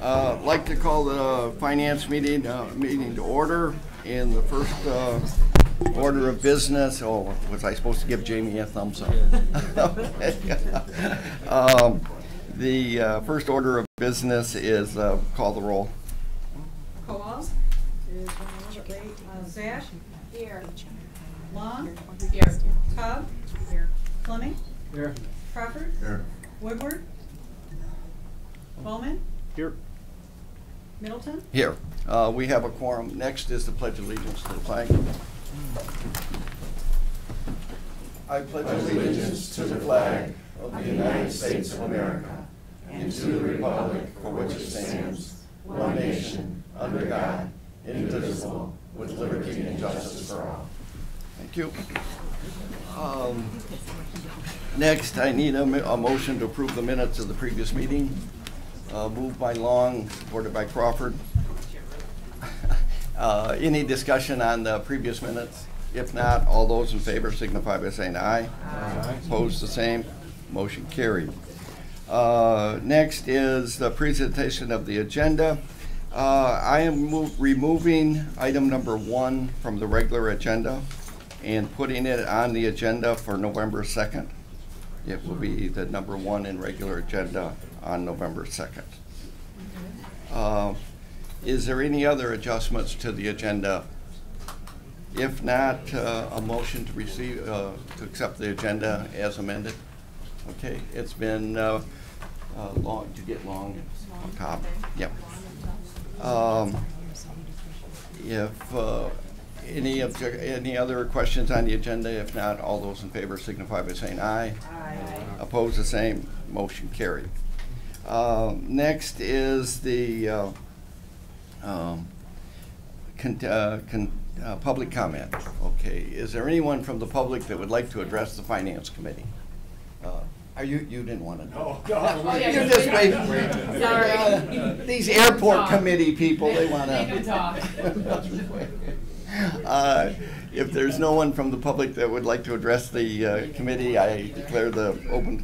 Like to call the finance meeting to order. And the first order of business. Oh, was I supposed to give Jamie a thumbs up? The first order of business is call the roll. Kowal. Zash. Here. Long. Here. Cobb. Here. Fleming. Here. Crawford. Here. Woodward. Bowman. Here. Middleton. Here. We have a quorum. Next is the Pledge of Allegiance to the flag. I pledge allegiance to the flag of the United States of America and to the republic for which it stands, one nation, under God, indivisible, with liberty and justice for all. Thank you. Next, I need a motion to approve the minutes of the previous meeting. Moved by Long, supported by Crawford. Any discussion on the previous minutes? If not, all those in favor signify by saying aye. Aye. Opposed, the same. Motion carried. Next is the presentation of the agenda. I am removing item number 1 from the regular agenda and putting it on the agenda for November 2nd. It will be the number 1 in regular agenda on November 2nd. Is there any other adjustments to the agenda? If not, a motion to receive, to accept the agenda as amended. Okay, it's been long, to get long on top. Yep. If any other questions on the agenda? If not, all those in favor signify by saying aye. Aye. Opposed, the same. Motion carried. Next is the public comment. Okay, is there anyone from the public that would like to address the Finance Committee? You didn't want to know. Oh, yeah, You're just waiting. Sorry. These airport Talk. committee people, they want They can talk. If there's no one from the public that would like to address the committee, I declare the open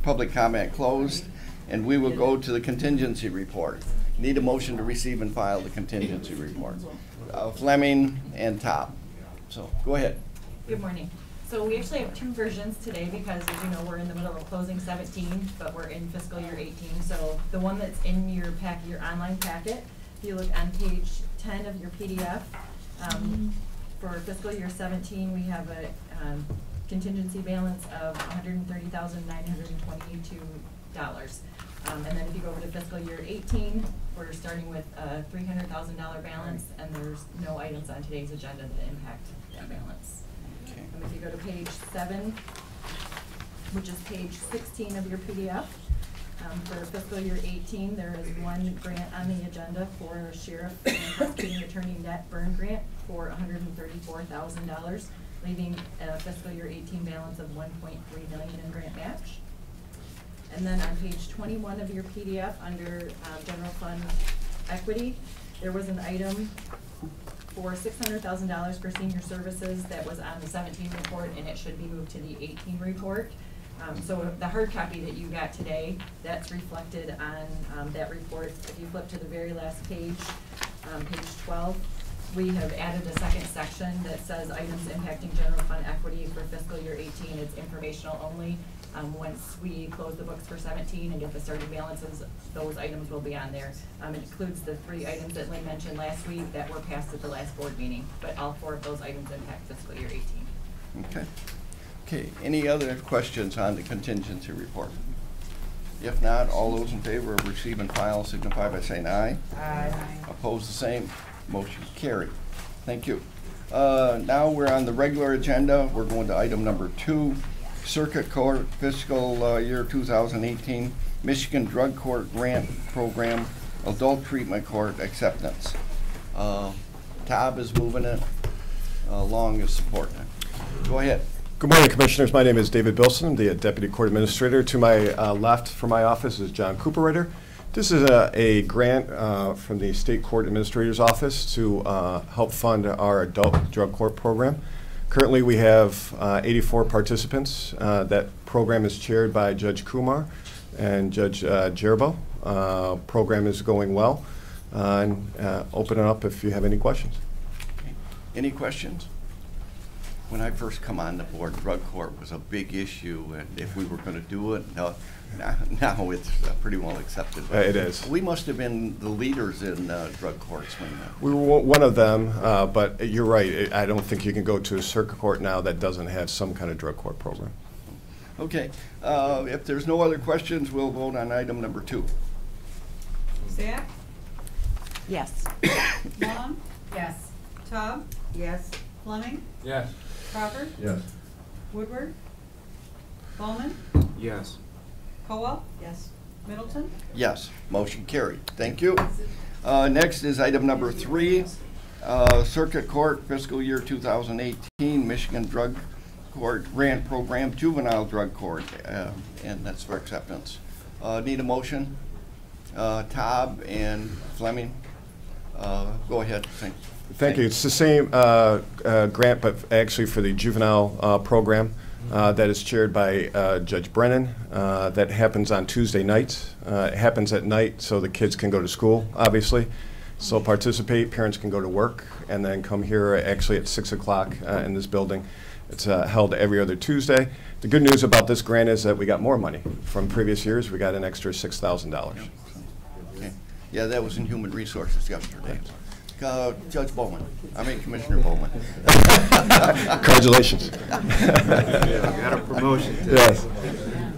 public comment closed, and we will go to the contingency report. Need a motion to receive and file the contingency report. Fleming and Top. So go ahead. Good morning. So we actually have 2 versions today because, as you know, we're in the middle of closing 17, but we're in fiscal year 18. So the one that's in your your online packet, if you look on page 10 of your PDF, for fiscal year 17, we have a contingency balance of $130,922. And then if you go over to fiscal year 18, we're starting with a $300,000 balance, and there's no items on today's agenda that impact that balance. Okay. And if you go to page 7, which is page 16 of your PDF, for fiscal year 18, there is 1 grant on the agenda for Sheriff and Prosecuting Attorney net burn grant for $134,000, leaving a fiscal year 18 balance of $1.3 million in grant match. And then on page 21 of your PDF, under general fund equity, there was an item for $600,000 for senior services that was on the 17 report, and it should be moved to the 18 report. So the hard copy that you got today, that's reflected on that report. If you flip to the very last page, page 12, we have added a second section that says items impacting general fund equity for fiscal year 18. It's informational only. Once we close the books for 17 and get the starting balances, those items will be on there. It includes the 3 items that Lynn mentioned last week that were passed at the last board meeting, but all 4 of those items impact fiscal year 18. Okay. Okay, any other questions on the contingency report? If not, all those in favor of receive and file signify by saying aye. Aye. Opposed, the same. Motion carried. Thank you. Now we're on the regular agenda. We're going to item number 2, Circuit Court Fiscal Year 2018 Michigan Drug Court Grant Program Adult Treatment Court Acceptance. Tab is moving it. Long is supporting it. Go ahead. Good morning, Commissioners. My name is David Bilson, the Deputy Court Administrator. To my left from my office is John Cooperrider. This is a grant from the State Court Administrator's Office to help fund our adult drug court program. Currently, we have 84 participants. That program is chaired by Judge Kumar and Judge Jerbo. program is going well. And open it up if you have any questions. Okay. Any questions? When I first come on the board, drug court was a big issue, and if we were going to do it, now it's pretty well accepted. It is. We must have been the leaders in drug courts when. We were one of them, but you're right. I don't think you can go to a circuit court now that doesn't have some kind of drug court program. Okay. If there's no other questions, we'll vote on item number 2. Zach? Yes. Long? Yes. Taub? Yes. Fleming? Yes. Crawford? Yes. Woodward? Bowman? Yes. Cowell? Yes. Middleton? Yes, motion carried. Thank you. Next is item number 3, Circuit Court Fiscal Year 2018 Michigan Drug Court Grant Program Juvenile Drug Court, and that's for acceptance. Need a motion? Taub and Fleming, go ahead. Thank you. It's the same grant, but actually for the juvenile program that is chaired by Judge Brennan. That happens on Tuesday nights. It happens at night so the kids can go to school, obviously. So participate, parents can go to work, and then come here actually at 6 o'clock in this building. It's held every other Tuesday. The good news about this grant is that we got more money from previous years. We got an extra $6,000. Okay. Yeah, that was in Human Resources yesterday. Judge Bowman, Commissioner Bowman. Congratulations. Got a promotion today. Yes.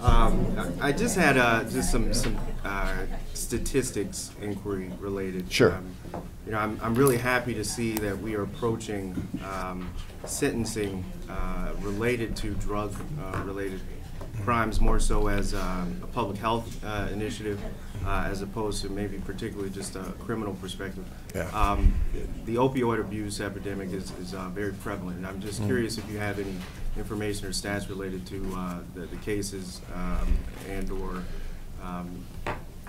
I just had just some statistics inquiry related. Sure. I'm really happy to see that we are approaching sentencing related to drug related crimes more so as a public health initiative as opposed to maybe particularly just a criminal perspective. Yeah. The opioid abuse epidemic is very prevalent, and I'm just curious if you have any information or stats related to the cases and or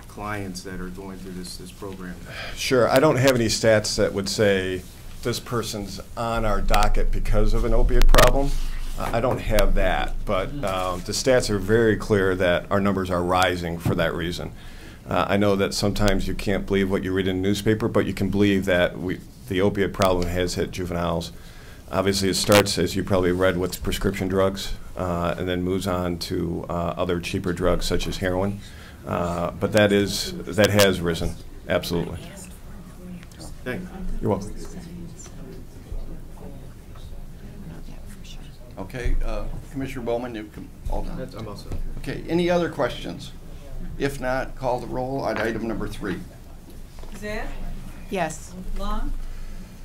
clients that are going through this program. Sure. I don't have any stats that would say this person's on our docket because of an opiate problem. I don't have that, but the stats are very clear that our numbers are rising for that reason. I know that sometimes you can't believe what you read in the newspaper, but you can believe that the opiate problem has hit juveniles. Obviously, it starts, as you probably read, with prescription drugs, and then moves on to other cheaper drugs such as heroin. But that has risen, absolutely. Thank you. You're welcome. Okay, Commissioner Bowman, you can, all done. I'm also. Okay, any other questions? If not, call the roll on item number 3. Zach? Yes. Long?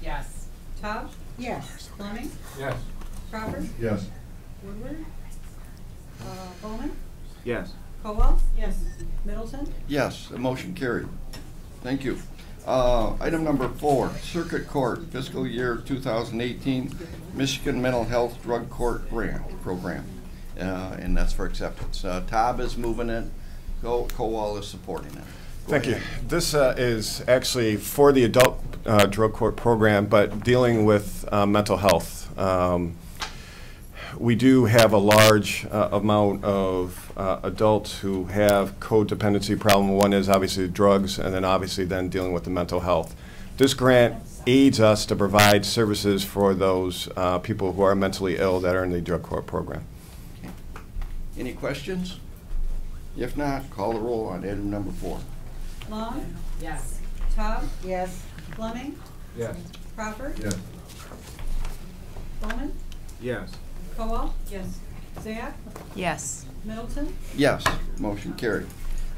Yes. Taub? Yes. Fleming? Yes. Crawford? Yes. Woodward? Bowman? Yes. Cowell? Yes. Middleton? Yes, the motion carried. Thank you. Item number 4, Circuit Court Fiscal Year 2018 Michigan Mental Health Drug Court Grant Program, and that's for acceptance. Taub is moving it. Cowell is supporting it. Thank you. This is actually for the adult drug court program, but dealing with mental health. We do have a large amount of adults who have codependency problem. One is obviously drugs, and then obviously then dealing with the mental health. This grant aids us to provide services for those people who are mentally ill that are in the drug court program. Okay. Any questions? If not, call the roll on item number 4. Long? Yes. Taub? Yes. Fleming? Yes. Crawford? Yes. Bowman? Yes. Cowell? Yes. Zach? Yes. Middleton? Yes, motion carried.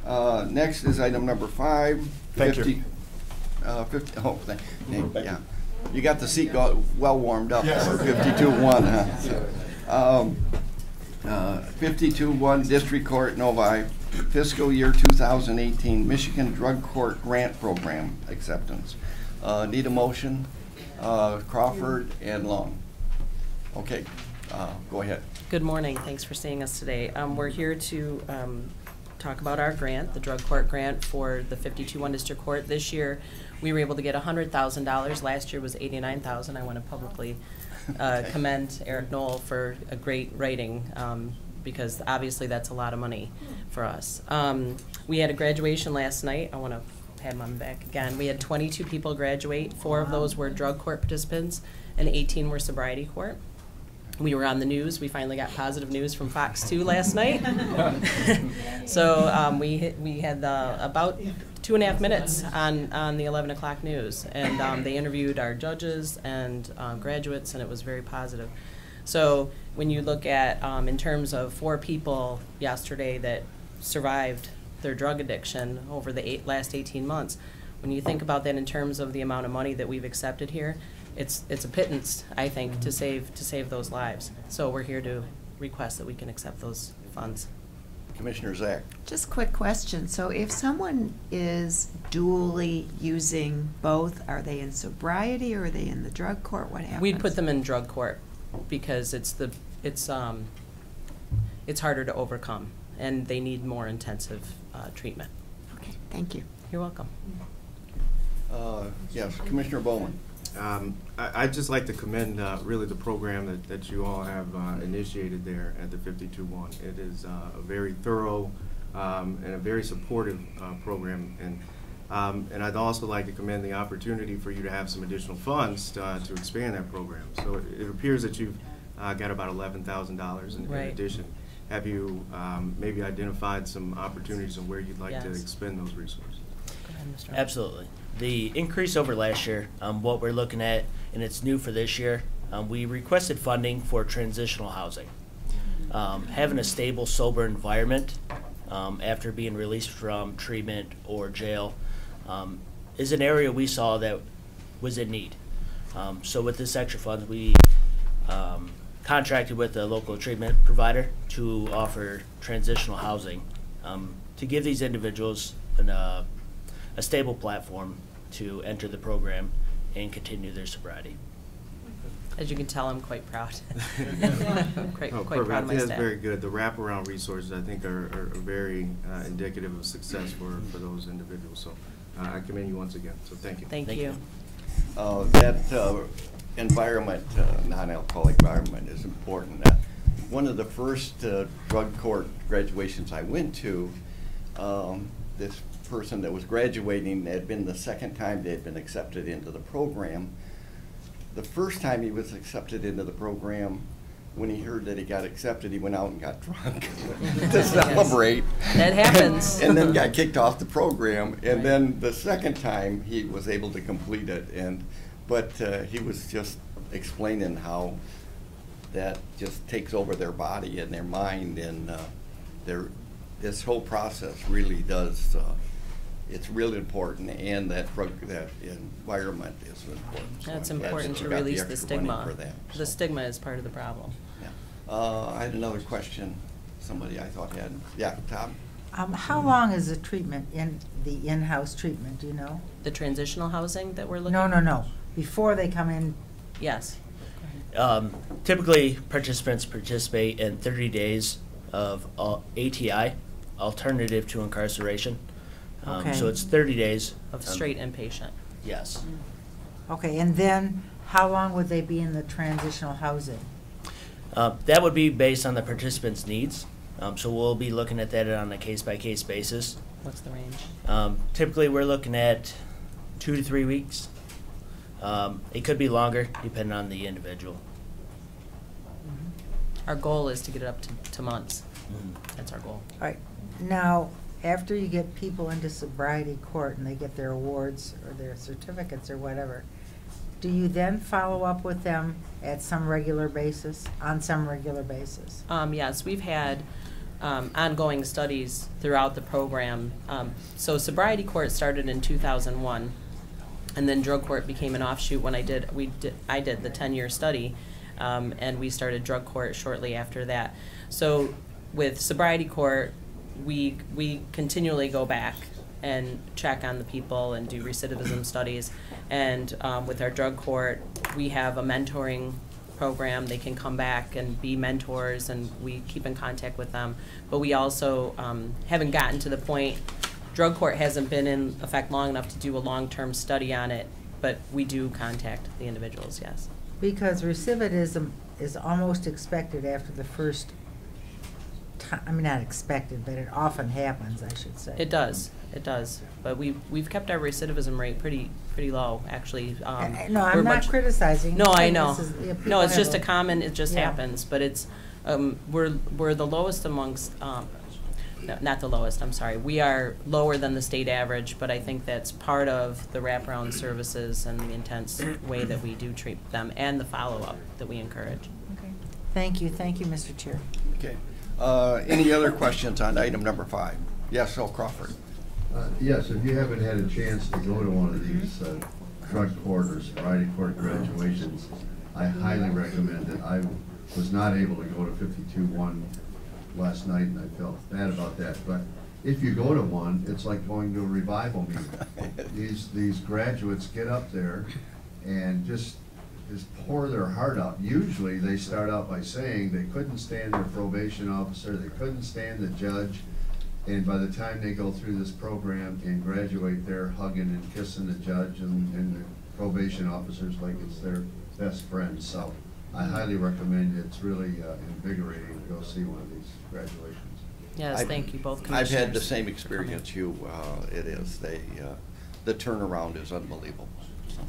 Next is item number 5. Thank you. 50, oh, yeah. You got the seat well warmed up for 52-1, huh? 52-1 District Court Novi Fiscal Year 2018 Michigan Drug Court Grant Program acceptance. Need a motion? Crawford and Long. Okay, go ahead. Good morning. Thanks for seeing us today. We're here to talk about our grant, the drug court grant for the 52-1 District Court. This year, we were able to get $100,000. Last year was $89,000. I want to publicly commend Eric Knoll for a great writing. because obviously that's a lot of money for us. We had a graduation last night. I want to have them back again. We had 22 people graduate. 4 of those were drug court participants, and 18 were sobriety court. We were on the news. We finally got positive news from Fox 2 last night. So we had about 2.5 minutes on the 11 o'clock news, and they interviewed our judges and graduates, and it was very positive. So when you look at, in terms of 4 people yesterday that survived their drug addiction over the last 18 months, when you think about that in terms of the amount of money that we've accepted here, it's a pittance, I think, to save those lives. So we're here to request that we can accept those funds. Commissioner Zach. Just a quick question. So if someone is dually using both, are they in sobriety or are they in the drug court? What happens? We'd put them in drug court because it's harder to overcome, and they need more intensive treatment. Okay, thank you. You're welcome. Yes, Commissioner Bowman. I'd just like to commend really the program that you all have initiated there at the 52-1. It is a very thorough and a very supportive program, and I'd also like to commend the opportunity for you to have some additional funds to expand that program. So it appears that you've got about $11,000 in Right. addition. Have you maybe identified some opportunities on where you'd like to Yes. expend those resources? Go ahead, Mr. Absolutely. The increase over last year, what we're looking at, and it's new for this year, we requested funding for transitional housing. Having a stable, sober environment after being released from treatment or jail is an area we saw that was in need. So with this extra funds, we contracted with a local treatment provider to offer transitional housing to give these individuals a stable platform to enter the program and continue their sobriety. As you can tell, I'm quite proud. quite Oh, proud perfect. of I my think that's staff. very good. The wraparound resources, I think, are very indicative of success for those individuals. So I commend you once again. So thank you. Thank Thank you. you. That environment, non-alcoholic environment, is important. One of the first drug court graduations I went to, this person that was graduating had been the second time they had been accepted into the program. The first time he was accepted into the program, when he heard that he got accepted, he went out and got drunk to celebrate. That happens. And then got kicked off the program. And then the second time, he was able to complete it. But he was just explaining how that just takes over their body and their mind, and this whole process really does. It's really important, and that environment is important. So That's I'm glad important that to you got the release the extra money stigma. for that, The so. stigma is part of the problem. Yeah. I had another question. Somebody I thought had. Yeah, Tom. How long is the treatment, the in-house treatment, do you know? The transitional housing that we're looking. No. Before they come in, Yes. Typically, participants participate in 30 days of ATI, alternative to incarceration. Okay. So it's 30 days. Of straight inpatient. Yes. okay, and then how long would they be in the transitional housing? That would be based on the participant's needs. So we'll be looking at that on a case-by-case basis. What's the range? Typically, we're looking at 2 to 3 weeks. It could be longer, depending on the individual. Our goal is to get it up to months. Mhm. That's our goal. All right, now, after you get people into sobriety court and they get their awards or their certificates or whatever, do you then follow up with them at some regular basis, on some regular basis? Yes, we've had ongoing studies throughout the program. So sobriety court started in 2001, and then drug court became an offshoot when I did the 10-year study, and we started drug court shortly after that. So with sobriety court, we continually go back and check on the people and do recidivism studies. And with our drug court, we have a mentoring program. They can come back and be mentors, and we keep in contact with them. But we also haven't gotten to the point, drug court hasn't been in effect long enough to do a long-term study on it, but we do contact the individuals, yes. Because recidivism is almost expected after the first I mean, not expected, but it often happens, I should say. It does, but we've kept our recidivism rate pretty low, actually. No, we're I'm not much- criticizing. No, I Saying know. this is- yeah, No, people it's have just a common, it just Yeah. happens, but it's, we're the lowest amongst, no, not the lowest, I'm sorry. We are lower than the state average, but I think that's part of the wraparound services and the intense way that we do treat them and the follow-up that we encourage. Okay. Thank you, Mr. Chair. Okay. Any other questions on item number 5? Yes, Earl Crawford. Yes, if you haven't had a chance to go to one of these drug court or sobriety court graduations, I highly recommend it. I was not able to go to 52-1 last night, and I felt bad about that. But if you go to one, it's like going to a revival meeting. These graduates get up there and just pour their heart out. Usually, they start out by saying they couldn't stand their probation officer, they couldn't stand the judge, and by the time they go through this program and graduate, they're hugging and kissing the judge and the probation officers like it's their best friend. So I highly recommend it. It's really invigorating to go see one of these graduations. Yes, thank you, both I've commissioners. had the same experience you. It is. The turnaround is unbelievable.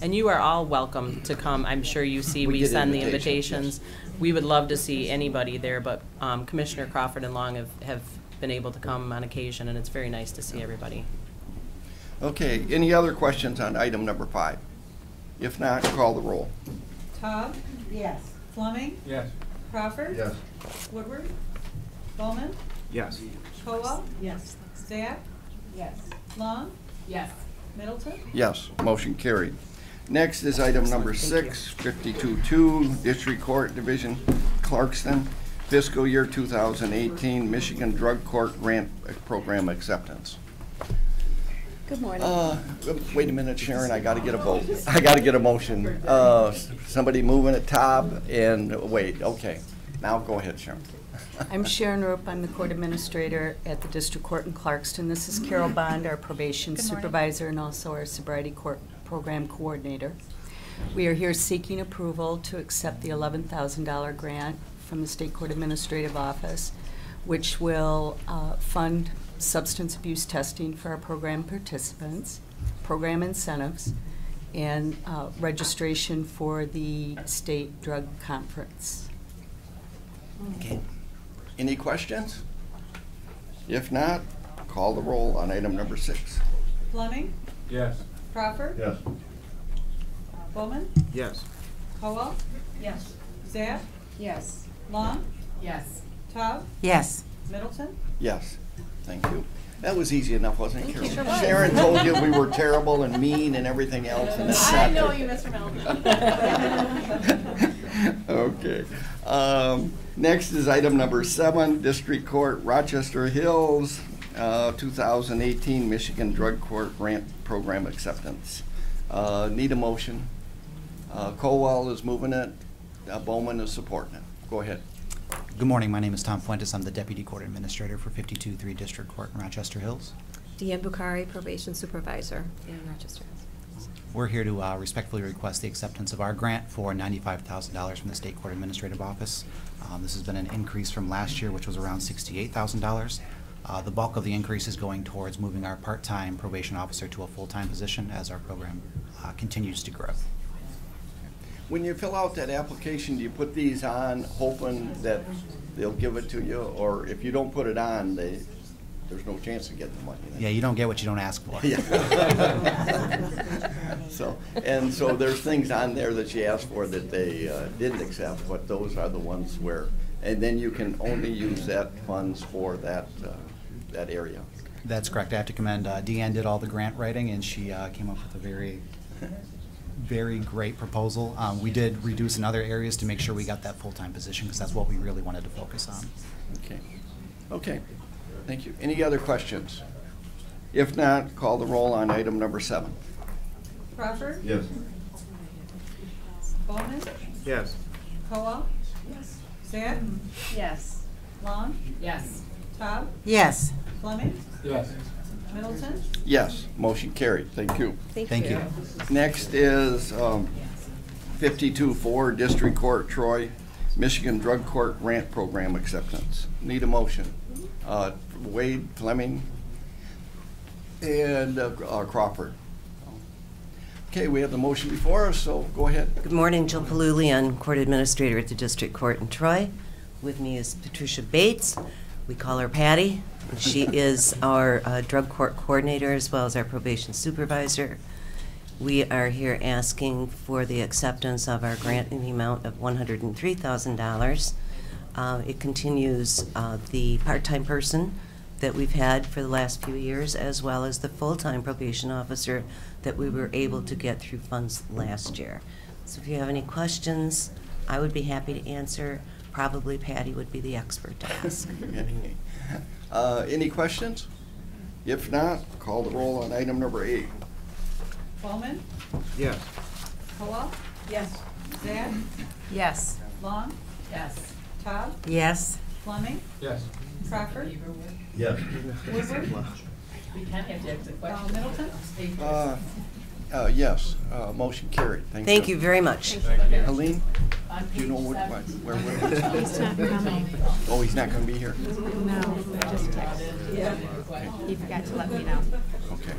And you are all welcome to come. I'm sure you see We we get send the invitations, invitations. We would love to see anybody there, but Commissioner Crawford and Long have been able to come on occasion, and it's very nice to see everybody. Okay, any other questions on item number 5? If not, call the roll. Taub, Yes. Fleming, Yes. Crawford. Yes. Woodward, Bowman, Yes. Caldwell. Yes. Zach, Yes. Long, Yes. Middleton. Yes, motion carried. Next is item number 6, 52-2, District Court Division, Clarkston, fiscal year 2018, Michigan Drug Court Grant Program Acceptance. Good morning. Wait a minute, Sharon, I gotta get a vote. I gotta get a motion. Somebody moving at top and, wait, okay. Now go ahead, Sharon. I'm Sharon Roop. I'm the court administrator at the District Court in Clarkston. This is Carol Bond, our probation supervisor and also our sobriety court program coordinator. We are here seeking approval to accept the $11,000 grant from the State Court Administrative Office, which will fund substance abuse testing for our program participants, program incentives, and registration for the state drug conference. Okay. Any questions? If not, call the roll on item number 6. Fleming, Yes. Crawford. Yes. Bowman, Yes. Caldwell. Yes. Zach, Yes. Long, Yes. Taub, Yes. Middleton. Yes, thank you. That was easy enough, wasn't it, Carol? Sure was. Sharon told you we were terrible and mean and everything else, and that's I not know true. you, Mr. Middleton. Okay. Next is item number 7, District Court, Rochester Hills, 2018 Michigan Drug Court Grant Program Acceptance. Need a motion. Colwell is moving it. Bowman is supporting it. Go ahead. Good morning. My name is Tom Fuentes. I'm the Deputy Court Administrator for 52-3 District Court in Rochester Hills. Deanne Bukhari, probation supervisor in Rochester. We're here to respectfully request the acceptance of our grant for $95,000 from the State Court Administrative Office. This has been an increase from last year, which was around $68,000. The bulk of the increase is going towards moving our part-time probation officer to a full-time position as our program continues to grow. When you fill out that application, do you put these on hoping that they'll give it to you? Or if you don't put it on, there's no chance of getting the money? Yeah, you don't get what you don't ask for. Yeah. So there's things on there that you asked for that they didn't accept, but those are the ones where, and then you can only use that funds for that area. That's correct. I have to commend Deanne did all the grant writing, and she came up with a very great proposal. We did reduce in other areas to make sure we got that full-time position because that's what we really wanted to focus on. Okay. Thank you. Any other questions? If not, call the roll on item number 7. Crawford. Yes. Bowman, Yes. Caldwell. Yes. Zach, Yes. Long, Yes. Taub, Yes. Fleming, Yes. Middleton. Yes, motion carried. Thank you. Thank you. Next is 52-4 District Court, Troy, Michigan Drug Court Grant Program acceptance. Need a motion. Wade, Fleming, and Crawford. Okay, we have the motion before us, so go ahead. Good morning, Jill Palulian, Court Administrator at the District Court in Troy. With me is Patricia Bates. We call her Patty. She is our drug court coordinator as well as our probation supervisor. We are here asking for the acceptance of our grant in the amount of $103,000. It continues the part-time person that we've had for the last few years, as well as the full-time probation officer that we were able to get through funds last year. So if you have any questions, I would be happy to answer. Probably Patty would be the expert to ask. Any questions? If not, call the roll on item number 8. Bowman? Yes. Kowal? Yes. Zach? Yes. Long? Yes. Todd? Yes. Fleming? Yes. Crawford? Yes. Woodward? Middleton? Yes, motion carried. Thank you very much. Helene, do you know where He's not coming. Oh, he's not going to be here? No, I just texted. He forgot to let me know. Okay.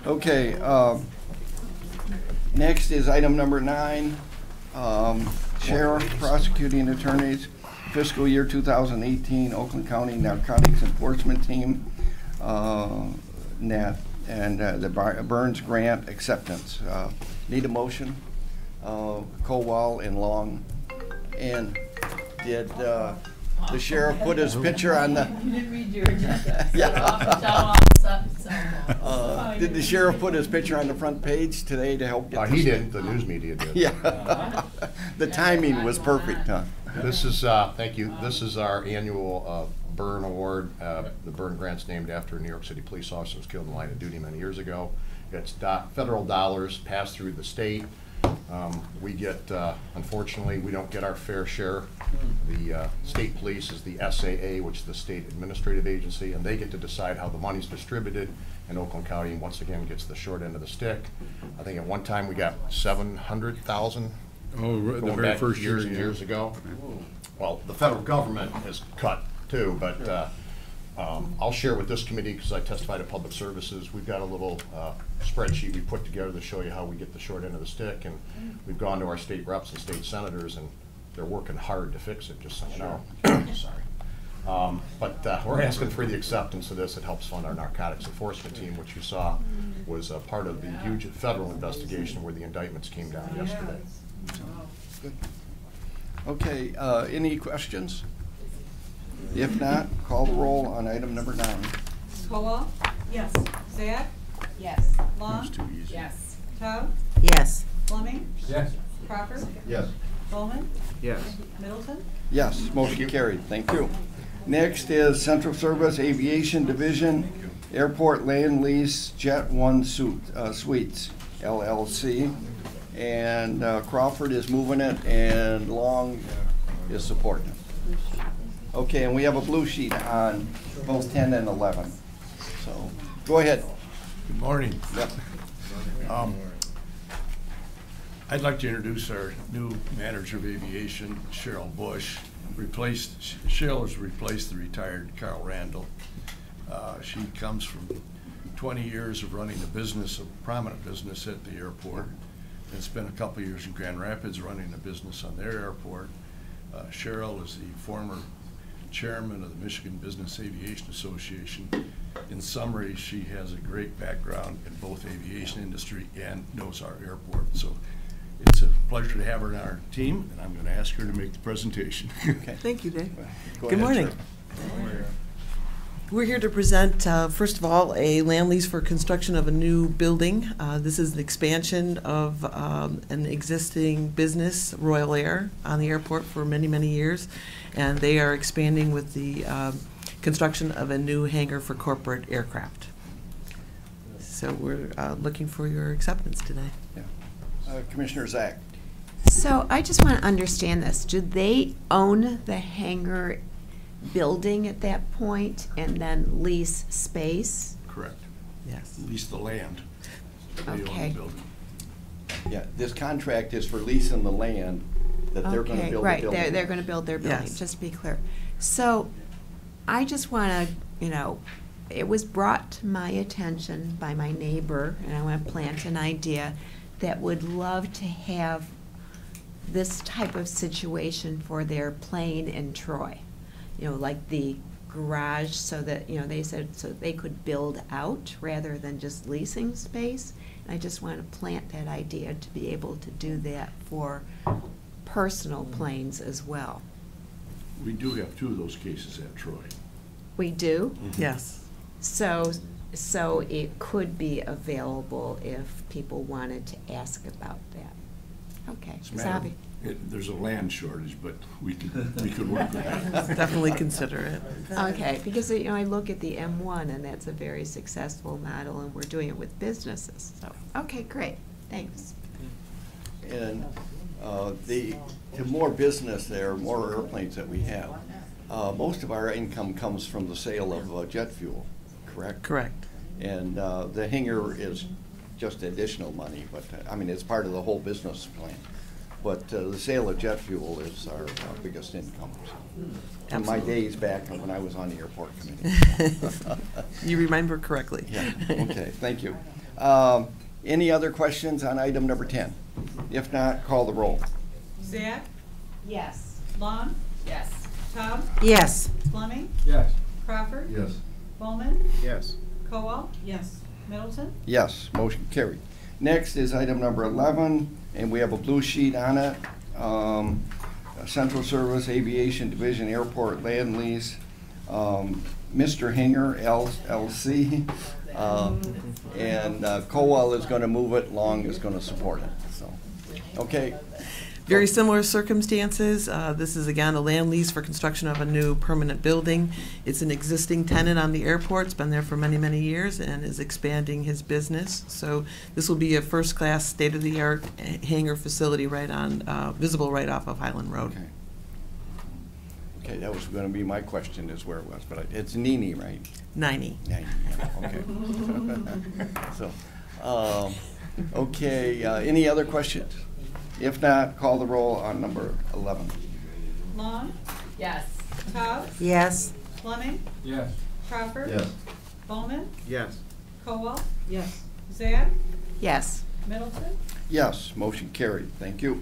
Okay, next is item number 9. Sheriff, prosecuting attorneys, fiscal year 2018, Oakland County Narcotics Enforcement Team, NAT, and the Burns Grant acceptance. Need a motion? Kowal and Long. And did the sheriff put his picture on the? You didn't read your agenda. Yeah. Did the sheriff put his picture on the front page today to help get? He didn't. The news media did. Yeah. The timing was perfect, huh? This is thank you. This is our annual Byrne Award. The Byrne Grant's named after a New York City police officer who was killed in the line of duty many years ago. It's federal dollars passed through the state. We get, unfortunately, we don't get our fair share. The state police is the SAA, which is the state administrative agency, and they get to decide how the money's distributed. And Oakland County, once again, gets the short end of the stick. I think at one time we got $700,000. Oh, the very first years and years ago. Well, the federal government has cut too, but I'll share with this committee because I testified at Public Services. We've got a little spreadsheet we put together to show you how we get the short end of the stick, and we've gone to our state reps and state senators, and they're working hard to fix it, just so you know. Sorry. But we're asking for the acceptance of this. It helps fund our narcotics enforcement team, which you saw was part of the huge federal investigation where the indictments came down yesterday. Good. Okay, any questions? If not, call the roll on item number 9. Kowal? Yes. Zach? Yes. Long? It's too easy. Yes. Todd? Yes. Fleming? Yes. Crawford? Yes. Bowman? Yes. Middleton? Yes, motion carried. Thank you. Next is Central Service Aviation Division Airport Land Lease Jet 1 Suites, LLC. And Crawford is moving it, and Long is supporting it. Okay, and we have a blue sheet on both 10 and 11. So, go ahead. Good morning. Yep. I'd like to introduce our new manager of aviation, Cheryl Bush. Cheryl has replaced the retired Carl Randall. She comes from 20 years of running a business, a prominent business at the airport, and spent a couple years in Grand Rapids running a business on their airport. Cheryl is the former chairman of the Michigan Business Aviation Association. In summary, she has a great background in both aviation industry and knows our airport. So it's a pleasure to have her on our team, and I'm going to ask her to make the presentation. Okay. Thank you, Dave. Go Good ahead, morning. Cheryl. We're here to present, first of all, a land lease for construction of a new building. This is the expansion of an existing business, Royal Air, on the airport for many, many years. And they are expanding with the construction of a new hangar for corporate aircraft. So we're looking for your acceptance today. Yeah. Commissioner Zach. So I just want to understand this. Do they own the hangar building at that point and then lease space? Correct. Yes. Lease the land. They own the Okay. building. Yeah, this contract is for leasing the land that they're gonna Okay, build a right, building. they're gonna build their building, Yes. just to be clear. So, I just wanna, it was brought to my attention by my neighbor, and I wanna plant an idea that would love to have this type of situation for their plane in Troy. Like the garage, so that, they said, so they could build out rather than just leasing space. And I just want to plant that idea to be able to do that for personal planes as well. We do have 2 of those cases at Troy. We do? Yes. So it could be available if people wanted to ask about that. Okay. It's a matter of- Savi. There's a land shortage, but we could work with that. Definitely consider it. Okay, because, I look at the M1, and that's a very successful model, and we're doing it with businesses, so, okay, great, thanks. And the more business there, more airplanes that we have, most of our income comes from the sale of jet fuel, correct? Correct. And the hangar is just additional money, but, it's part of the whole business plan. But the sale of jet fuel is our biggest income. So. In my days back when I was on the airport committee. You remember correctly. Yeah, okay, thank you. Any other questions on item number 10? If not, call the roll. Zach? Yes. Long? Yes. Taub? Yes. Fleming? Yes. Crawford? Yes. Bowman? Yes. Cowell? Yes. Middleton? Yes, motion carried. Next is item number 11, and we have a blue sheet on it. Central Service Aviation Division Airport Land Lease, Mr. Hanger, LLC, and Cowell is going to move it, Long is going to support it. So, okay. Very similar circumstances. This is again a land lease for construction of a new permanent building. It's an existing tenant on the airport. It's been there for many, many years and is expanding his business. So this will be a first-class, state-of-the-art hangar facility visible right off of Highland Road. Okay. Okay, that was going to be my question, is where it was, but it's Nini, right? 90. 90, yeah, okay. So, okay, any other questions? If not, call the roll on number 11. Long? Yes. Taub? Yes. Fleming? Yes. Crawford? Yes. Bowman? Yes. Cowell? Yes. Zach? Yes. Middleton? Yes, motion carried. Thank you.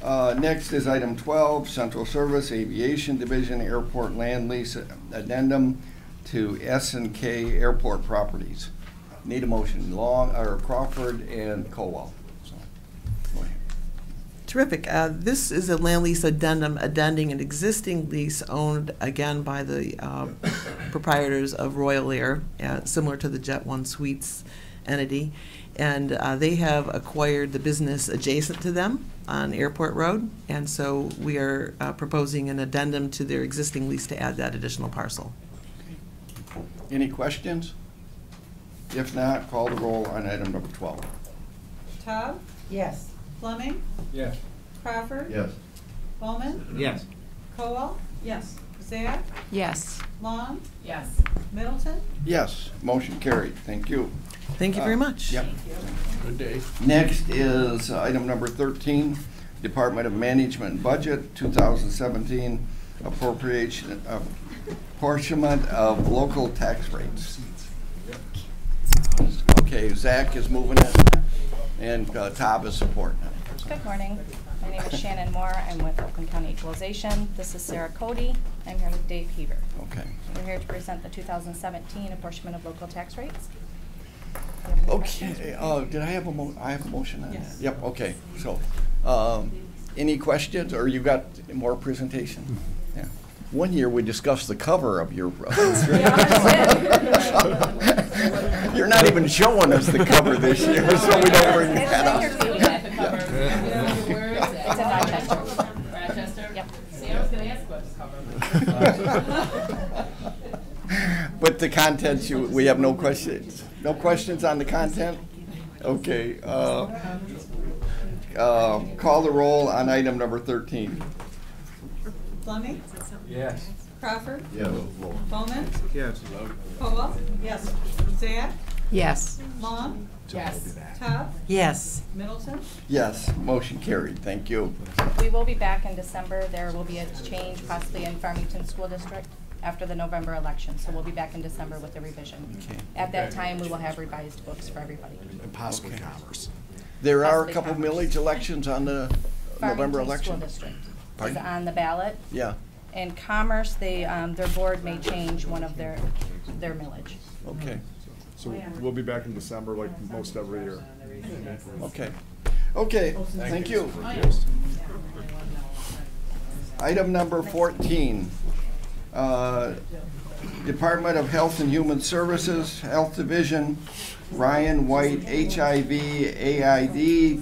Next is item 12, Central Service Aviation Division Airport Land Lease Addendum to S&K Airport Properties. Need a motion. Crawford and Cowell. So, go ahead. Terrific. This is a land lease addendum addending an existing lease owned again by the proprietors of Royal Air, similar to the Jet One Suites entity. And they have acquired the business adjacent to them on Airport Road. And so we are proposing an addendum to their existing lease to add that additional parcel. Any questions? If not, call the roll on item number 12. Taub? Yes. Fleming? Yes. Crawford? Yes. Bowman? Yes. Cowell? Yes. Zach? Yes. Long? Yes. Middleton? Yes, motion carried. Thank you. Thank you very much. Yep. Good day. Next is item number 13, Department of Management and Budget, 2017 appropriation, apportionment of local tax rates. Okay, Zach is moving it, and Taub is supporting it. Good morning. My name is Shannon Moore. I'm with Oakland County Equalization. This is Sarah Cody. I'm here with Dave Heaver. Okay. We're here to present the 2017 apportionment of local tax rates. Okay, did I have a motion on that? Yes. Yep, okay. So, any questions, or you got more presentation? Yeah. One year we discussed the cover of your. You're not even showing us the cover this year, so we don't bring that up. It's in Rochester. Rochester? Yep. See, I was going to ask about the cover. But the contents, we have no questions. No questions on the content? Okay. Call the roll on item number 13. Fleming? Yes. Crawford? Yes. Bowman? Yes. Cowell? Yes. Zach? Yes. Long? Yes. Cobb? Yes. Middleton? Yes, motion carried. Thank you. We will be back in December. There will be a change possibly in Farmington School District after the November election. So we'll be back in December with a revision. Okay. At that time, we will have revised books for everybody. And possibly Commerce. There are a Possibly couple Commerce. millage elections on the November Farmington election? School District is Pardon? on the ballot. Yeah, And Commerce, they, their board may change one of their millage. okay, So we'll be back in December like most every year. okay. Okay, thank you. Item number 14, Department of Health and Human Services, Health Division, Ryan White HIV/AIDS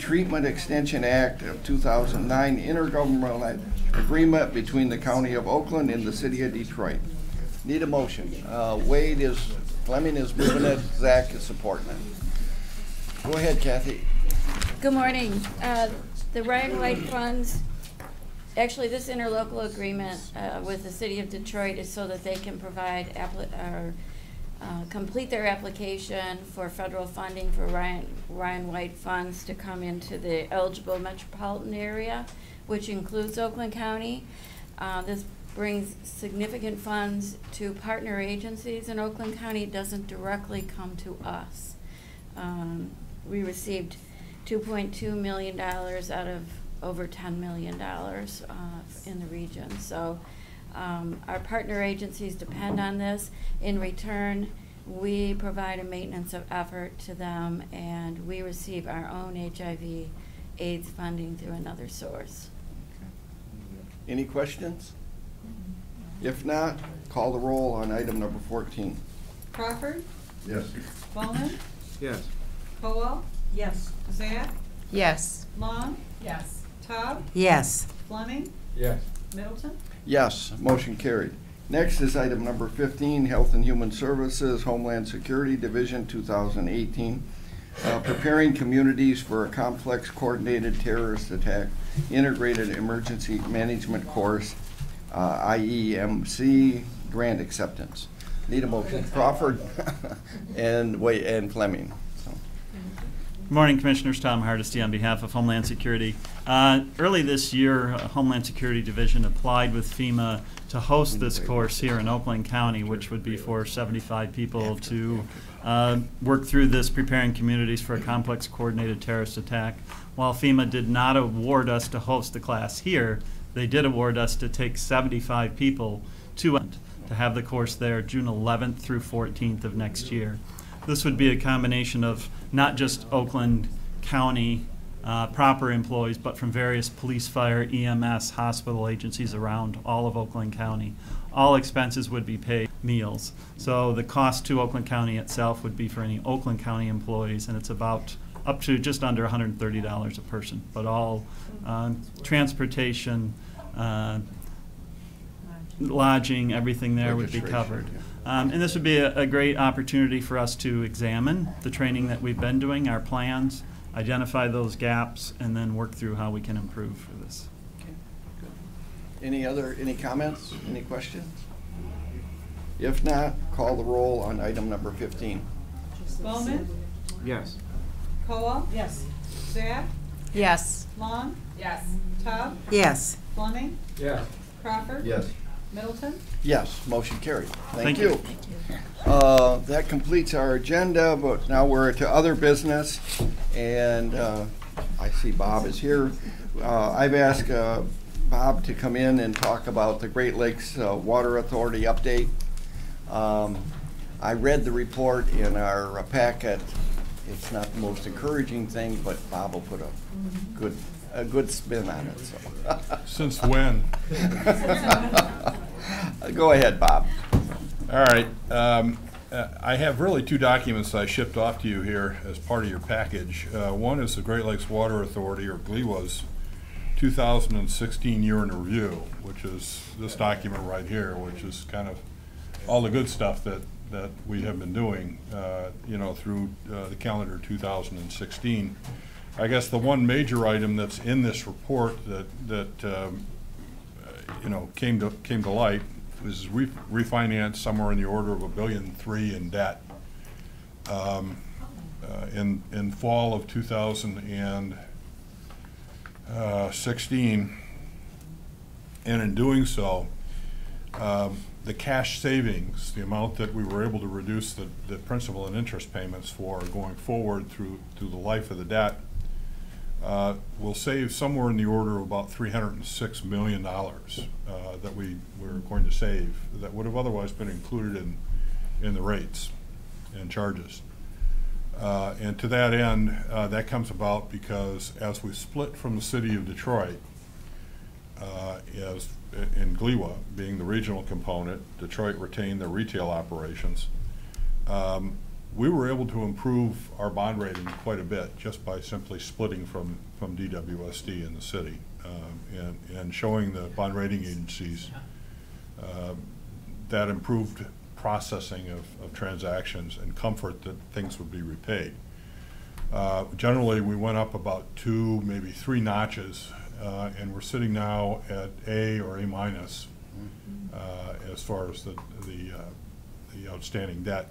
Treatment Extension Act of 2009 intergovernmental agreement between the County of Oakland and the City of Detroit. Need a motion. Fleming is moving it, Zach is supporting it. Go ahead, Kathy. Good morning. The Ryan White funds, actually this interlocal agreement with the City of Detroit is so that they can provide complete their application for federal funding for Ryan White funds to come into the eligible metropolitan area, which includes Oakland County. This brings significant funds to partner agencies in Oakland County. It doesn't directly come to us. We received $2.2 million out of over $10 million in the region. So our partner agencies depend on this. In return, we provide a maintenance of effort to them, and we receive our own HIV/AIDS funding through another source. Any questions? If not, call the roll on item number 14. Crawford? Yes. Bowman? Yes. Colwell? Yes. Zach? Yes. Long? Yes. Cobb? Yes. Fleming? Yes. Middleton? Yes, motion carried. Next is item number 15, Health and Human Services, Homeland Security Division 2018. Preparing communities for a complex coordinated terrorist attack, integrated emergency management course, IEMC grant acceptance. Need a motion. Crawford and Fleming. Good morning, Commissioners. Tom Hardesty on behalf of Homeland Security. Early this year, Homeland Security Division applied with FEMA to host this course here in Oakland County, which would be for 75 people to work through this preparing communities for a complex coordinated terrorist attack. While FEMA did not award us to host the class here, they did award us to take 75 people to have the course there June 11th through 14th of next year. This would be a combination of not just Oakland County proper employees, but from various police, fire, EMS, hospital agencies around all of Oakland County. All expenses would be paid, meals. So the cost to Oakland County itself would be for any Oakland County employees, and it's about up to just under $130 a person. But all transportation, lodging, everything there would be covered. And this would be a great opportunity for us to examine the training that we've been doing, our plans, identify those gaps, and then work through how we can improve for this. Okay, good. Any comments, any questions? If not, call the roll on item number 15. Bowman? Yes. Colwell? Yes. Zach? Yes. Long? Yes. Cobb? Yes. Fleming? Yes. Crawford? Yes. Middleton? Yes, motion carried. Thank Thank you. you. That completes our agenda, but now we're to other business, and I see Bob is here. I've asked Bob to come in and talk about the Great Lakes Water Authority update. I read the report in our packet. It's not the most encouraging thing, but Bob will put a good spin on it. So. Since when? Go ahead, Bob. All right. I have really two documents I shipped off to you here as part of your package. One is the Great Lakes Water Authority, or GLEWA's, 2016 year in review, which is this document right here, which is kind of all the good stuff that we have been doing, through the calendar 2016. I guess the one major item that's in this report that came to light was refinance somewhere in the order of $1.3 billion in debt in fall of 2016, and in doing so, the cash savings, the amount that we were able to reduce the principal and interest payments for going forward through the life of the debt, will save somewhere in the order of about $306 million that we were going to save that would have otherwise been included in the rates and charges. And to that end, that comes about because as we split from the city of Detroit, as in GLEWA being the regional component, Detroit retained their retail operations, we were able to improve our bond rating quite a bit just by simply splitting from DWSD in the city and showing the bond rating agencies that improved processing of transactions and comfort that things would be repaid. Generally, we went up about 2, maybe 3 notches, and we're sitting now at A or A minus as far as the outstanding debt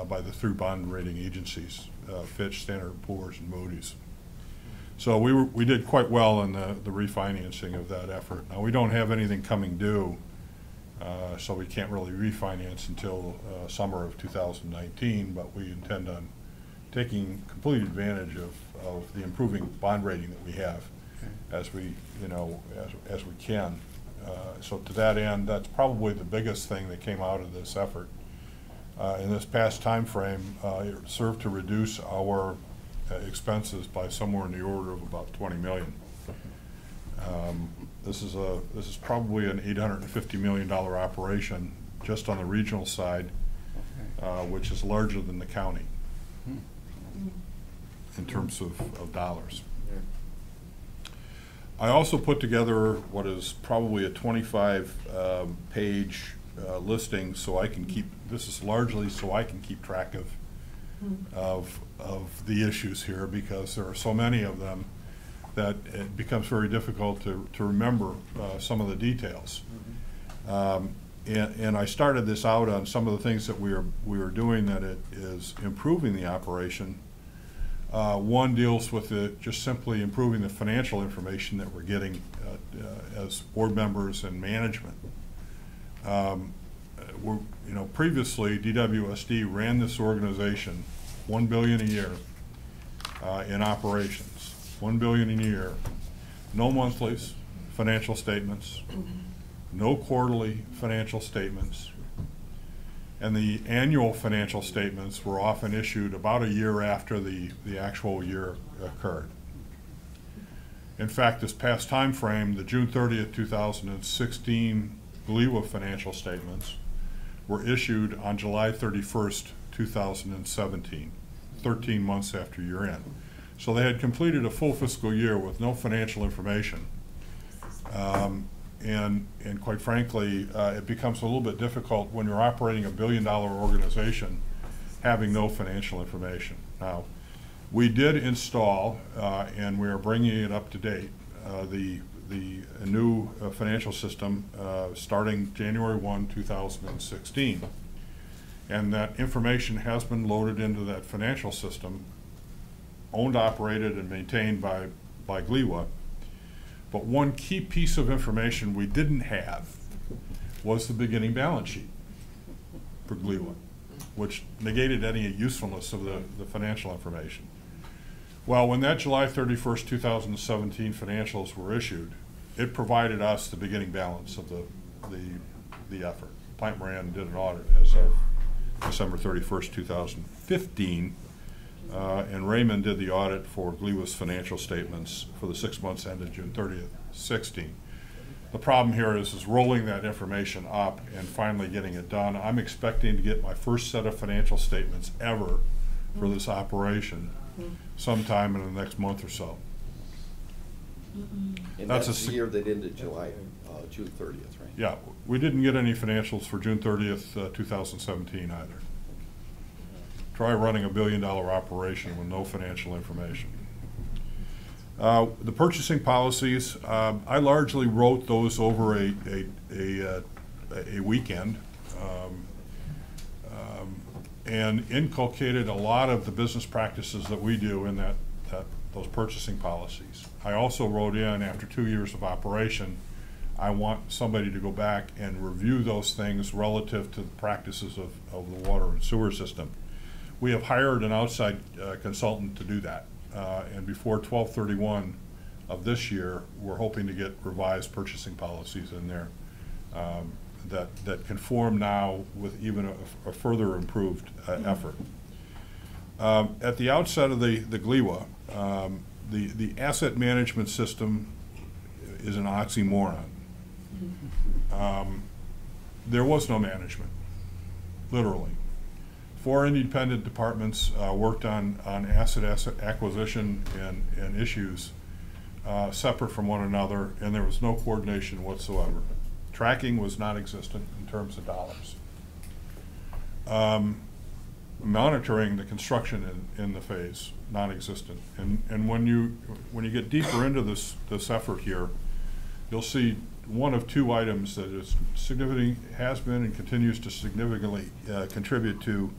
by the 3 bond rating agencies, Fitch, Standard & Poor's, and Moody's. So we did quite well in the refinancing of that effort. Now, we don't have anything coming due, so we can't really refinance until summer of 2019, but we intend on taking complete advantage of the improving bond rating that we have as we can. So to that end, that's probably the biggest thing that came out of this effort. In this past time frame, it served to reduce our expenses by somewhere in the order of about $20 million. This is probably an $850 million operation just on the regional side, which is larger than the county in terms of dollars. I also put together what is probably a 25-page listing, so I can keep. This is largely so I can keep track of the issues here, because there are so many of them that it becomes very difficult to remember some of the details. And I started this out on some of the things that we were doing that it is improving the operation. One deals with just simply improving the financial information that we're getting as board members and management. Previously DWSD ran this organization $1 billion a year in operations, $1 billion a year, no monthlies, financial statements, no quarterly financial statements, and the annual financial statements were often issued about a year after the actual year occurred. In fact, this past time frame, the June 30th, 2016 GLEWA financial statements were issued on July 31st, 2017, 13 months after year end. So they had completed a full fiscal year with no financial information. And quite frankly, it becomes a little bit difficult when you're operating a $1 billion organization having no financial information. Now, we did install, and we are bringing it up to date, the new financial system starting January 1, 2016. And that information has been loaded into that financial system, owned, operated, and maintained by GLEWA. But one key piece of information we didn't have was the beginning balance sheet for GLEWA, which negated any usefulness of the financial information. Well, when that July 31st, 2017 financials were issued, it provided us the beginning balance of the effort. Plant Moran did an audit as of December 31st, 2015, and Raymond did the audit for GLEWA's financial statements for the 6 months ended June 30th, 16. The problem here is rolling that information up and finally getting it done. I'm expecting to get my first set of financial statements ever for this operation sometime in the next month or so. And that's the year that ended June 30th, right? Yeah, we didn't get any financials for June 30th, 2017 either. Try running a $1 billion operation with no financial information. The purchasing policies, I largely wrote those over a weekend. and inculcated a lot of the business practices that we do in those purchasing policies. I also wrote in, after 2 years of operation, I want somebody to go back and review those things relative to the practices of the water and sewer system. We have hired an outside consultant to do that, and before 12/31 of this year, we're hoping to get revised purchasing policies in there that conform now with even a further improved effort. At the outset of the GLEWA, the asset management system is an oxymoron. There was no management, literally. 4 independent departments worked on asset acquisition and issues separate from one another, and there was no coordination whatsoever. Tracking was non-existent in terms of dollars. Monitoring the construction in the phase, non-existent. And when you get deeper into this effort here, you'll see one of 2 items that is significant, has been and continues to significantly contribute to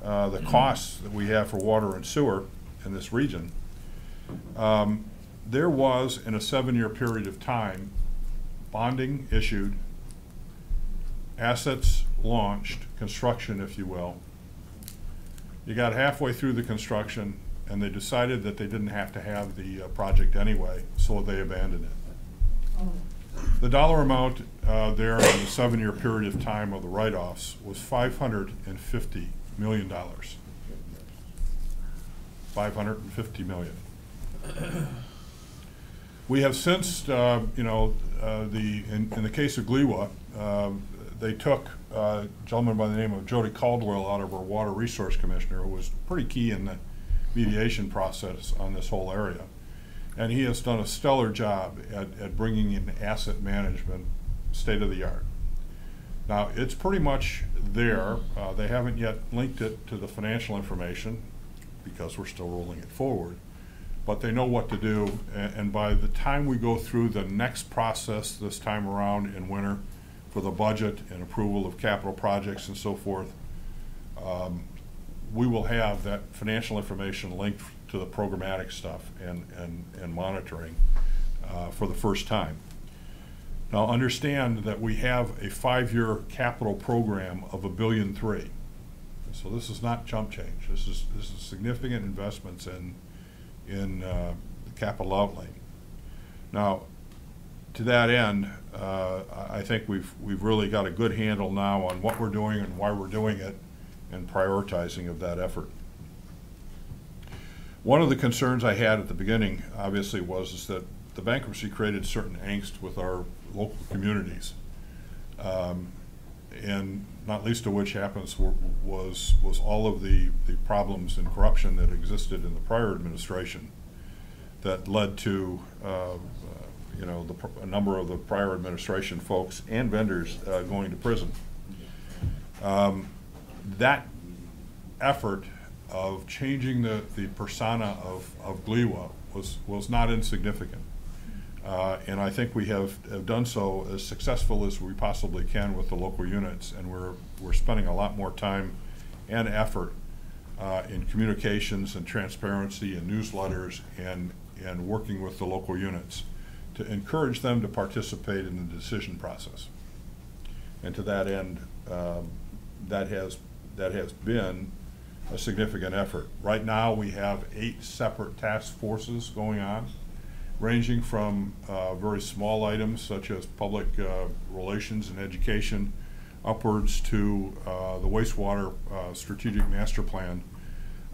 the costs that we have for water and sewer in this region. There was, in a 7-year period of time, bonding issued, assets launched, construction, if you will. You got halfway through the construction, and they decided that they didn't have to have the project anyway, so they abandoned it. The dollar amount there in the 7-year period of time of the write-offs was $550 million. $550 million. We have since, in the case of GLEWA, they took a gentleman by the name of Jody Caldwell out of our Water Resource Commissioner, who was pretty key in the mediation process on this whole area. And he has done a stellar job at bringing in asset management state of the art. Now, it's pretty much there. They haven't yet linked it to the financial information because we're still rolling it forward. But they know what to do, and by the time we go through the next process this time around in winter for the budget and approval of capital projects and so forth, we will have that financial information linked to the programmatic stuff and monitoring for the first time. Now understand that we have a 5-year capital program of $1.3 billion. So this is not chump change. This is significant investments in capital outlay. Now, to that end, I think we've really got a good handle now on what we're doing and why we're doing it, and prioritizing of that effort. One of the concerns I had at the beginning, obviously, was that the bankruptcy created certain angst with our local communities, and not least of which was all of the problems and corruption that existed in the prior administration that led to a number of the prior administration folks and vendors going to prison. That effort of changing the persona of GLEWA was not insignificant. And I think we have done so as successful as we possibly can with the local units, and we're spending a lot more time and effort in communications and transparency and newsletters and working with the local units to encourage them to participate in the decision process. And to that end, that has been a significant effort. Right now we have 8 separate task forces going on, ranging from very small items such as public relations and education upwards to the wastewater strategic master plan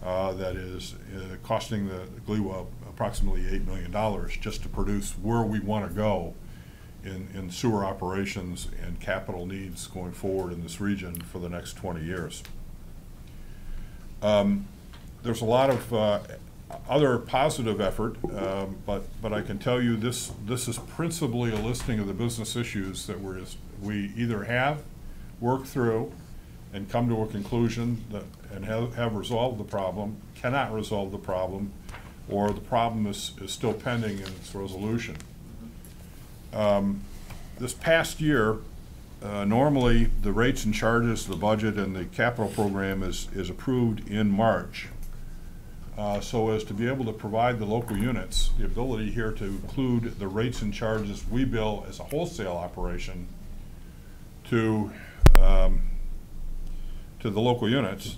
that is costing the GLEWA approximately $8 million just to produce where we want to go in sewer operations and capital needs going forward in this region for the next 20 years. There's a lot of other positive effort, but I can tell you this is principally a listing of the business issues that we either have worked through and come to a conclusion and have resolved the problem, cannot resolve the problem, or the problem is still pending in its resolution. This past year, normally the rates and charges, the budget, and the capital program is approved in March. So as to be able to provide the local units the ability here to include the rates and charges we bill as a wholesale operation to the local units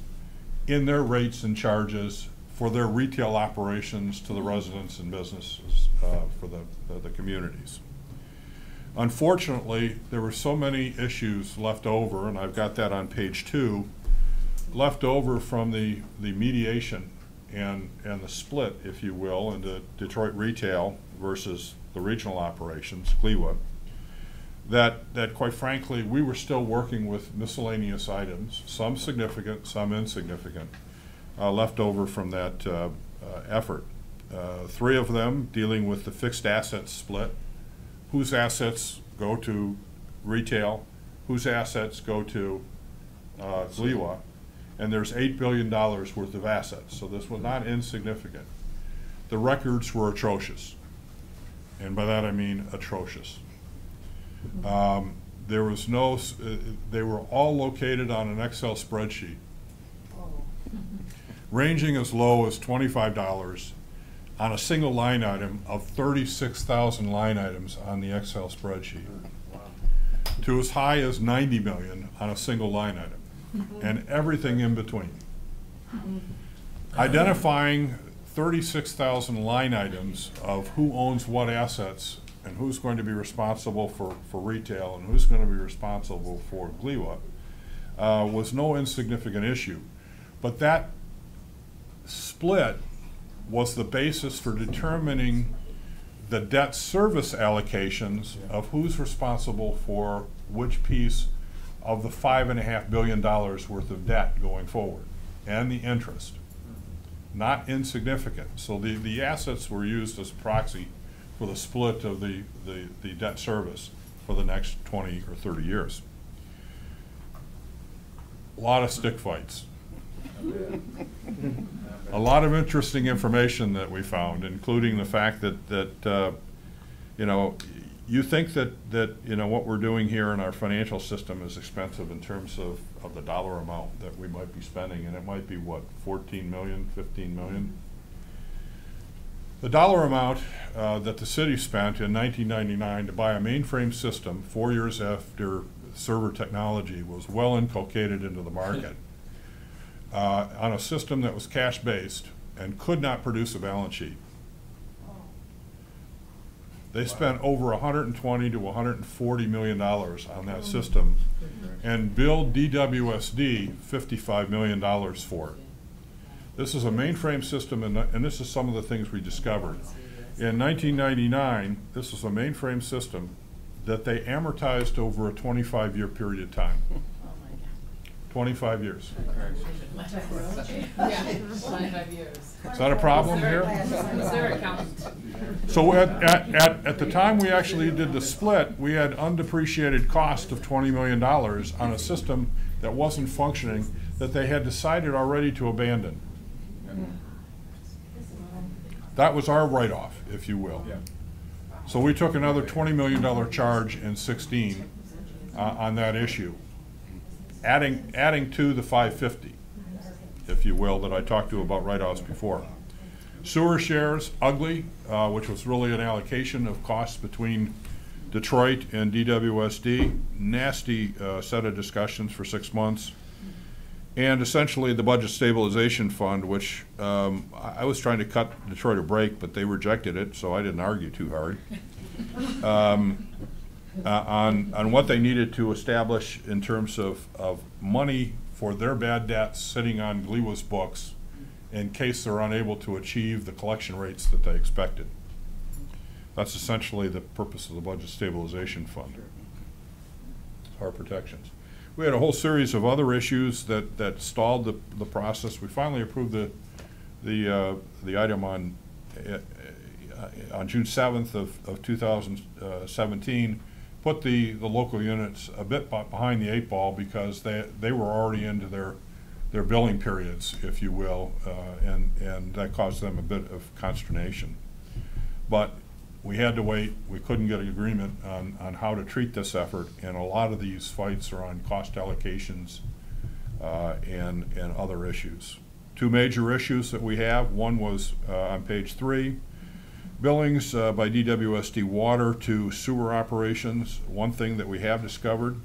in their rates and charges for their retail operations to the residents and businesses for the communities. Unfortunately, there were so many issues left over, and I've got that on page 2, left over from the mediation and the split, if you will, into Detroit retail versus the regional operations, GLEWA, that quite frankly, we were still working with miscellaneous items, some significant, some insignificant, left over from that effort. 3 of them dealing with the fixed assets split, whose assets go to retail, whose assets go to GLEWA, and there's $8 billion worth of assets, so this was not insignificant. The records were atrocious, and by that I mean atrocious. There was no, they were all located on an Excel spreadsheet, ranging as low as $25 on a single line item of 36,000 line items on the Excel spreadsheet, to as high as 90 million on a single line item, and everything in between. Identifying 36,000 line items of who owns what assets and who's going to be responsible for retail and who's going to be responsible for GLEWA was no insignificant issue. But that split was the basis for determining the debt service allocations of who's responsible for which piece of the $5.5 billion worth of debt going forward, and the interest. Not insignificant. So the assets were used as a proxy for the split of the debt service for the next 20 or 30 years. A lot of stick fights. A lot of interesting information that we found, including the fact that you know, you think that you know what we're doing here in our financial system is expensive in terms of the dollar amount that we might be spending, and it might be what, 14 million, 15 million. The dollar amount that the city spent in 1999 to buy a mainframe system 4 years after server technology was well inculcated into the market. On a system that was cash-based and could not produce a balance sheet. They spent over $120 to $140 million on that system and billed DWSD $55 million for it. This is a mainframe system, and this is some of the things we discovered. In 1999, this was a mainframe system that they amortized over a 25-year period of time. 25 years. Yeah, 25 years. Is that a problem here? So at the time we actually did the split, we had undepreciated cost of $20 million on a system that wasn't functioning, that they had decided already to abandon. That was our write-off, if you will. So we took another $20 million charge in 16 on that issue. Adding to the 550, if you will, that I talked to about write-offs before. Sewer shares, ugly, which was really an allocation of costs between Detroit and DWSD. Nasty set of discussions for 6 months. And essentially the Budget Stabilization Fund, which I was trying to cut Detroit a break, but they rejected it, so I didn't argue too hard. On what they needed to establish in terms of money for their bad debts sitting on GLEWA's books in case they're unable to achieve the collection rates that they expected. That's essentially the purpose of the Budget Stabilization Fund. Our protections. We had a whole series of other issues that stalled the process. We finally approved the item on June 7th of 2017. Put the local units a bit behind the 8 ball because they were already into their billing periods, if you will, and that caused them a bit of consternation. But we had to wait. We couldn't get an agreement on how to treat this effort, and a lot of these fights are on cost allocations and other issues. Two major issues that we have. One was on page 3, billings by DWSD Water to sewer operations. One thing that we have discovered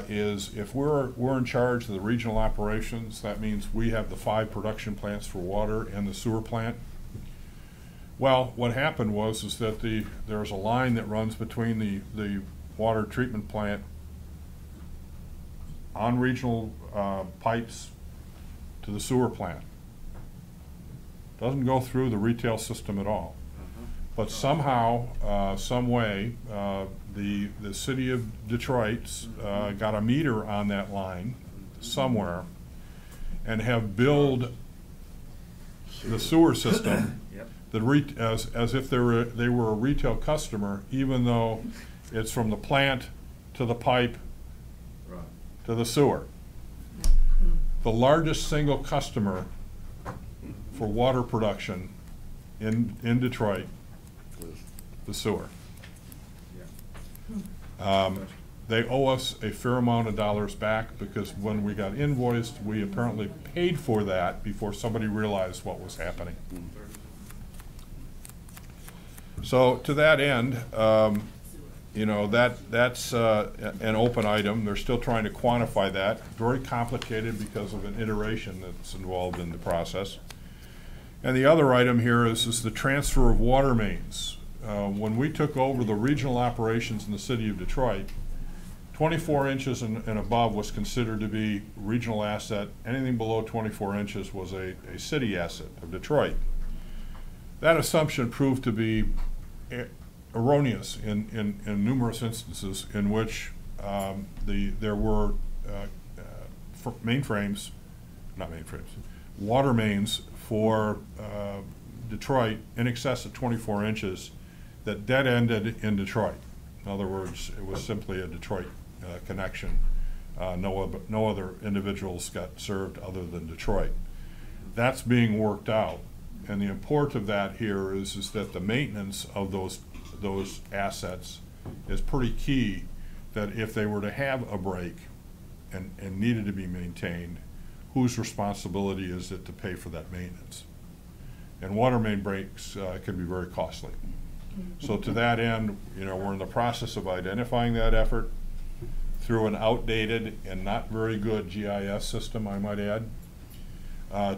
is if we're in charge of the regional operations, that means we have the 5 production plants for water and the sewer plant. Well, what happened was that there's a line that runs between the water treatment plant on regional pipes to the sewer plant. Doesn't go through the retail system at all. But somehow, some way, the city of Detroit's got a meter on that line somewhere and have billed the sewer system as if they were a retail customer, even though it's from the plant to the pipe to the sewer. The largest single customer for water production in Detroit, the sewer. They owe us a fair amount of dollars back because when we got invoiced, we apparently paid for that before somebody realized what was happening. So to that end, you know, that's an open item. They're still trying to quantify that. Very complicated because of an iteration that's involved in the process. And the other item here is the transfer of water mains. When we took over the regional operations in the city of Detroit, 24 inches and above was considered to be regional asset. Anything below 24 inches was a city asset of Detroit. That assumption proved to be erroneous in numerous instances in which there were water mains for Detroit in excess of 24 inches that dead-ended in Detroit. In other words, it was simply a Detroit connection. No other individuals got served other than Detroit. That's being worked out. And the import of that here is that the maintenance of those assets is pretty key, that if they were to have a break and needed to be maintained, whose responsibility is it to pay for that maintenance? And water main breaks can be very costly. So to that end, you know, we're in the process of identifying that effort through an outdated and not very good GIS system, I might add,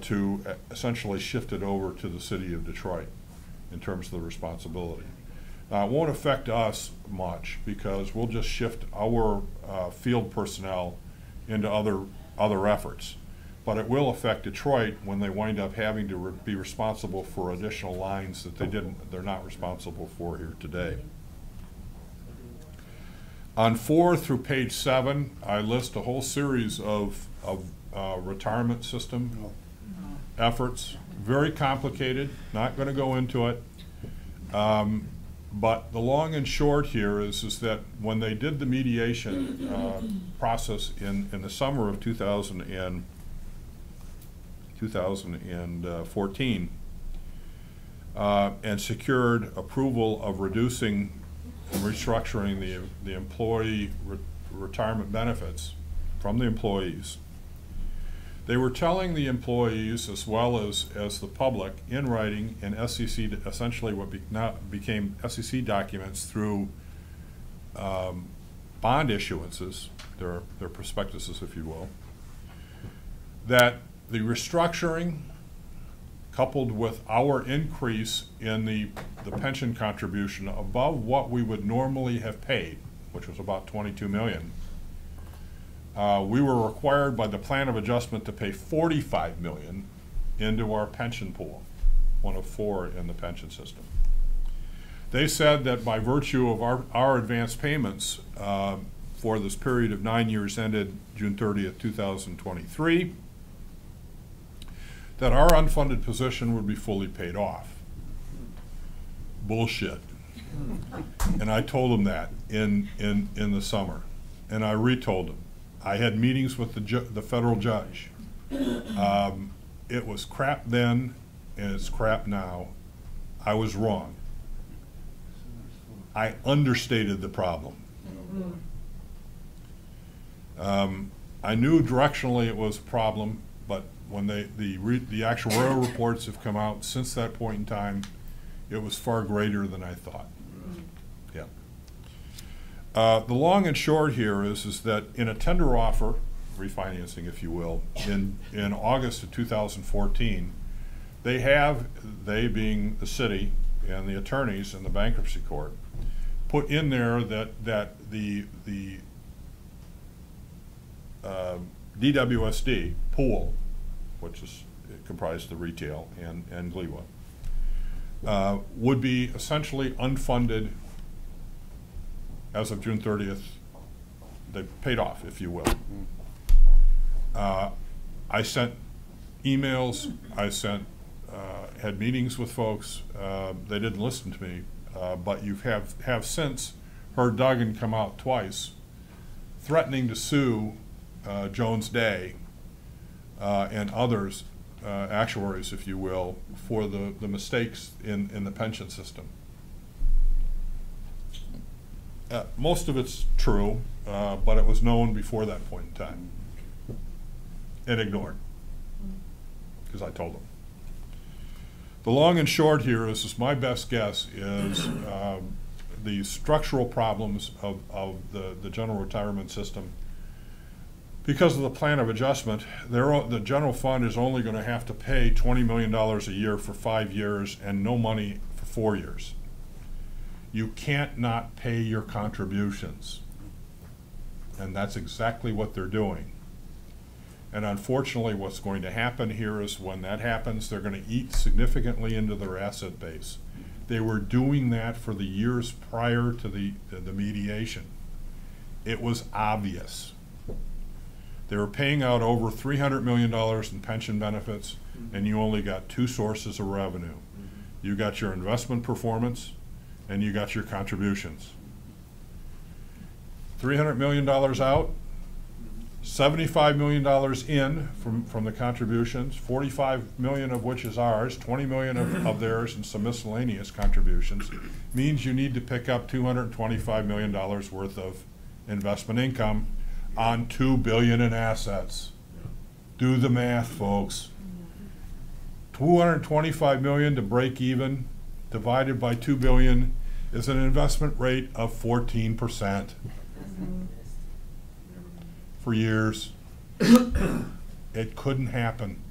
to essentially shift it over to the city of Detroit in terms of the responsibility. It won't affect us much because we'll just shift our field personnel into other efforts. But it will affect Detroit when they wind up having to be responsible for additional lines that they're not responsible for here today. On 4 through page 7, I list a whole series of retirement system efforts. Very complicated, not going to go into it. But the long and short here is that when they did the mediation process in the summer of 2014 and secured approval of reducing and restructuring the employee retirement benefits from the employees, they were telling the employees as well as the public in writing in SEC, essentially what became SEC documents through bond issuances, their prospectuses, if you will, that the restructuring coupled with our increase in the pension contribution above what we would normally have paid, which was about $22 million, we were required by the plan of adjustment to pay $45 million into our pension pool, one of 4 in the pension system. They said that by virtue of our advance payments for this period of 9 years ended June 30th, 2023, that our unfunded position would be fully paid off. Bullshit. And I told them that in the summer, and I retold them. I had meetings with the federal judge. It was crap then, and it's crap now. I was wrong. I understated the problem. I knew directionally it was a problem, but when the actuarial reports have come out since that point in time, it was far greater than I thought. Yeah. The long and short here is that in a tender offer, refinancing if you will, in August of 2014, they being the city and the attorneys in the bankruptcy court, put in there that the DWSD pool, which is comprised of retail and Gleewa, would be essentially unfunded as of June 30th. They paid off, if you will. I sent emails, had meetings with folks. They didn't listen to me, but you have since heard Duggan come out twice threatening to sue Jones Day and others, actuaries, if you will, for the mistakes in the pension system. Most of it's true, but it was known before that point in time and ignored, because I told them. The long and short here is my best guess is the structural problems of the general retirement system. Because of the plan of adjustment, the general fund is only going to have to pay $20 million a year for 5 years and no money for 4 years. You can't not pay your contributions. And that's exactly what they're doing. And unfortunately, what's going to happen here is when that happens, they're going to eat significantly into their asset base. They were doing that for the years prior to the mediation. It was obvious. They were paying out over $300 million in pension benefits, and you only got two sources of revenue. You got your investment performance, and you got your contributions. $300 million out, $75 million in from the contributions, $45 million of which is ours, $20 million of theirs, and some miscellaneous contributions, means you need to pick up $225 million worth of investment income on $2 billion in assets. Do the math, folks. $225 million to break even, divided by $2 billion, is an investment rate of 14%. For years. It couldn't happen.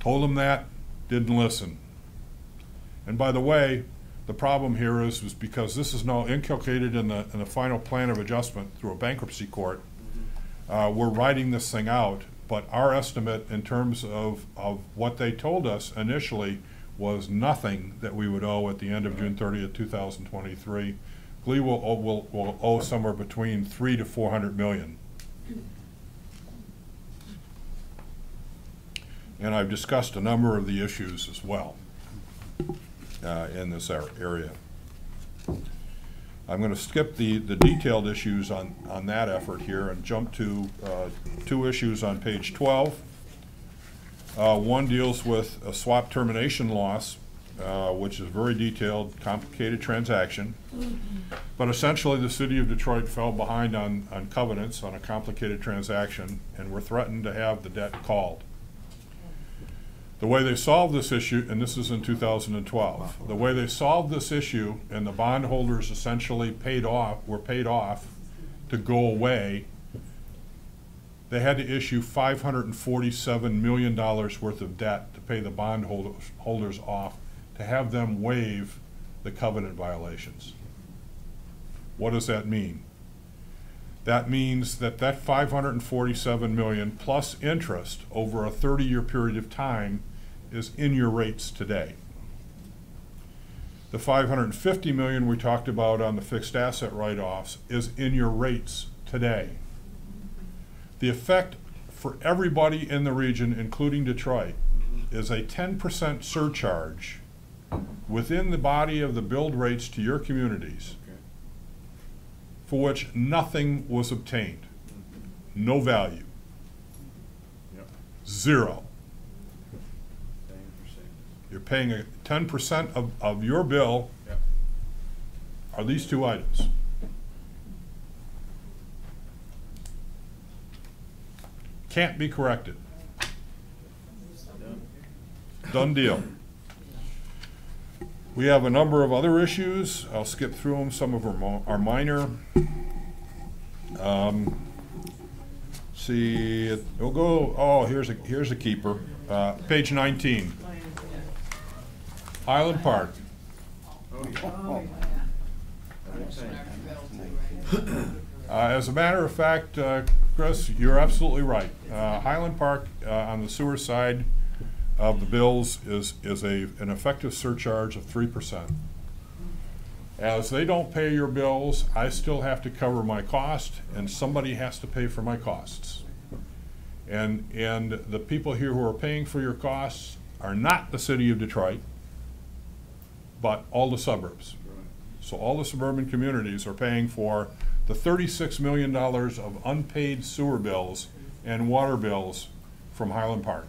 Told them that, didn't listen. And by the way, the problem here is because this is now inculcated in the final plan of adjustment through a bankruptcy court. We're writing this thing out, but our estimate in terms of what they told us initially was nothing that we would owe at the end of June 30th, 2023. Glee will owe somewhere between $300 to $400 million. And I've discussed a number of the issues as well in this area. I'm going to skip the detailed issues on that effort here and jump to two issues on page 12. One deals with a swap termination loss, which is a very detailed, complicated transaction. But essentially, the city of Detroit fell behind on covenants on a complicated transaction and were threatened to have the debt called. The way they solved this issue, and this is in 2012, the way they solved this issue and the bondholders essentially were paid off to go away, they had to issue $547 million worth of debt to pay the bondholders off, to have them waive the covenant violations. What does that mean? That means that $547 million plus interest over a 30-year period of time is in your rates today. The $550 million we talked about on the fixed asset write-offs is in your rates today. The effect for everybody in the region, including Detroit, is a 10% surcharge within the body of the billed rates to your communities, for which nothing was obtained. No value. Zero. You're paying 10% of your bill are these two items. Can't be corrected. Done deal. We have a number of other issues. I'll skip through them. Some of them are minor. See, we'll go. Oh, here's a keeper. Page 19. Highland Park. As a matter of fact, Chris, you're absolutely right. Highland Park on the sewer side of the bills is an effective surcharge of 3%. As they don't pay your bills, I still have to cover my cost, and somebody has to pay for my costs. And the people here who are paying for your costs are not the city of Detroit, but all the suburbs. So all the suburban communities are paying for the $36 million of unpaid sewer bills and water bills from Highland Park.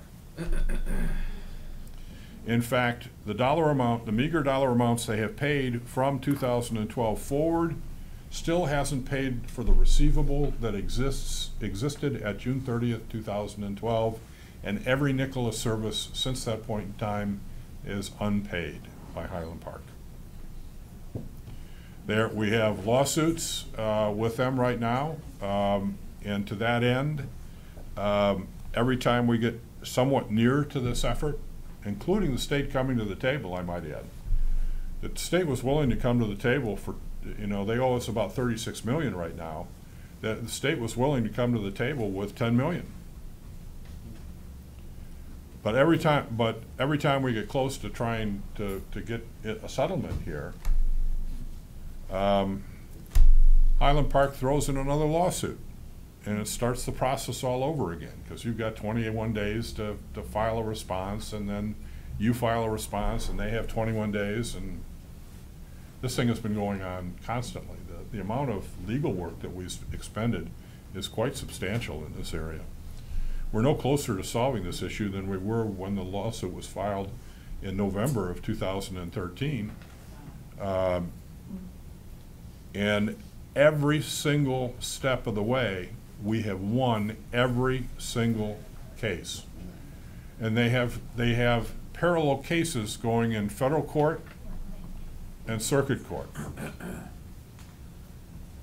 In fact, the meager dollar amounts they have paid from 2012 forward still hasn't paid for the receivable that existed at June 30th, 2012, and every nickel of service since that point in time is unpaid by Highland Park. There, we have lawsuits with them right now, and to that end, every time we get somewhat near to this effort, including the state coming to the table, I might add, the state was willing to come to the table for, they owe us about $36 million right now. That the state was willing to come to the table with $10 million. But every time we get close to trying to get a settlement here, Highland Park throws in another lawsuit, and it starts the process all over again, because you've got 21 days to file a response, and then you file a response, and they have 21 days, and this thing has been going on constantly. The amount of legal work that we've expended is quite substantial in this area. We're no closer to solving this issue than we were when the lawsuit was filed in November of 2013. And every single step of the way, we have won every single case. And they have parallel cases going in federal court and circuit court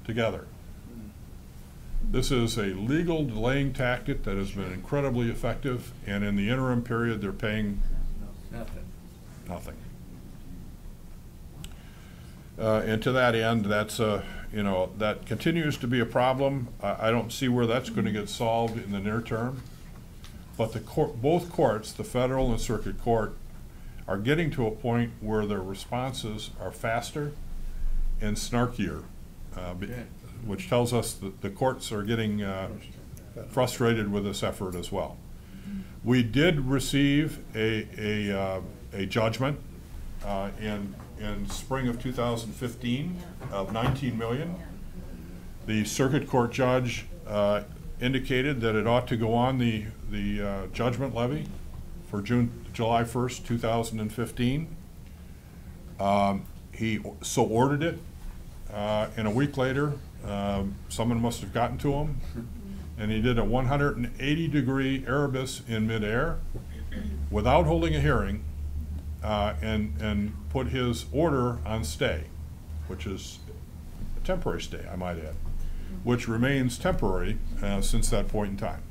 together. This is a legal delaying tactic that has been incredibly effective, and in the interim period, they're paying nothing. And to that end, that's that continues to be a problem. I don't see where that's going to get solved in the near term. But both courts, the federal and circuit court, are getting to a point where their responses are faster and snarkier, which tells us that the courts are getting frustrated with this effort as well. We did receive a judgment in spring of 2015 of $19 million. The circuit court judge indicated that it ought to go on the judgment levy for July 1st, 2015. He so ordered it, and a week later, someone must have gotten to him, and he did a 180-degree Erebus in midair without holding a hearing, and put his order on stay, which is a temporary stay, I might add, which remains temporary since that point in time.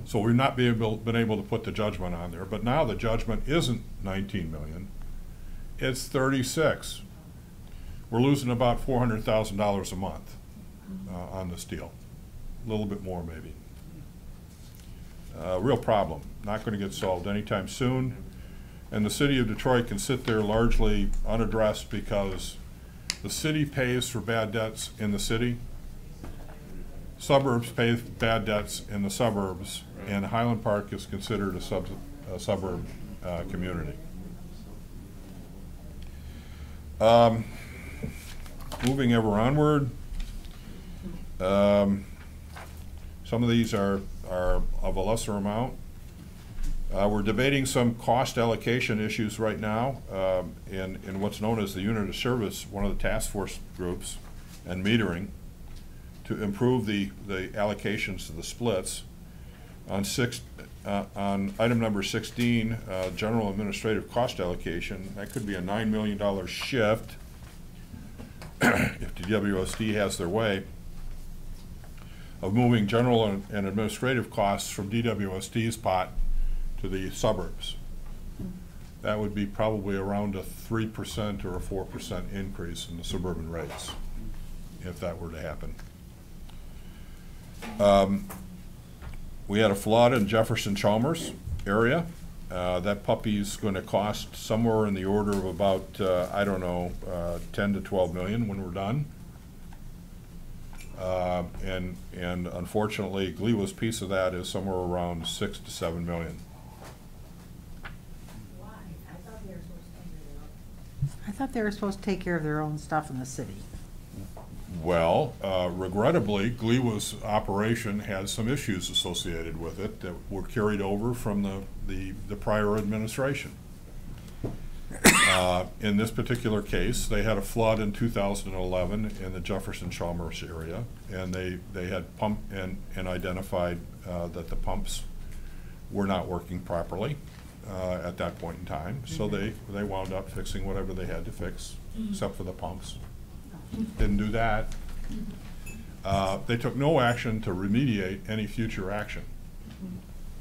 So we've not been able to put the judgment on there, but now the judgment isn't $19 million, it's 36. We're losing about $400,000 a month on this deal, a little bit more maybe. Real problem, not going to get solved anytime soon, and the city of Detroit can sit there largely unaddressed because the city pays for bad debts in the city, suburbs pay bad debts in the suburbs, and Highland Park is considered a suburb community. Moving ever onward, some of these are of a lesser amount. We're debating some cost allocation issues right now in what's known as the unit of service, one of the task force groups, and metering to improve the allocations of the splits. On item number 16, general administrative cost allocation, that could be a $9 million shift if the WSD has their way of moving general and administrative costs from DWSD's pot to the suburbs. That would be probably around a 3% or a 4% increase in the suburban rates, if that were to happen. We had a flood in Jefferson-Chalmers area. That puppy's going to cost somewhere in the order of about, I don't know, 10 to 12 million when we're done. And unfortunately, Gliwa's piece of that is somewhere around 6 to 7 million. I thought they were supposed to take care of their own stuff in the city. Well, regrettably, Gliwa's operation has some issues associated with it that were carried over from the prior administration. In this particular case, they had a flood in 2011 in the Jefferson-Chalmers area, and they had pumped and identified that the pumps were not working properly at that point in time. So they wound up fixing whatever they had to fix, except for the pumps. Didn't do that. They took no action to remediate any future action.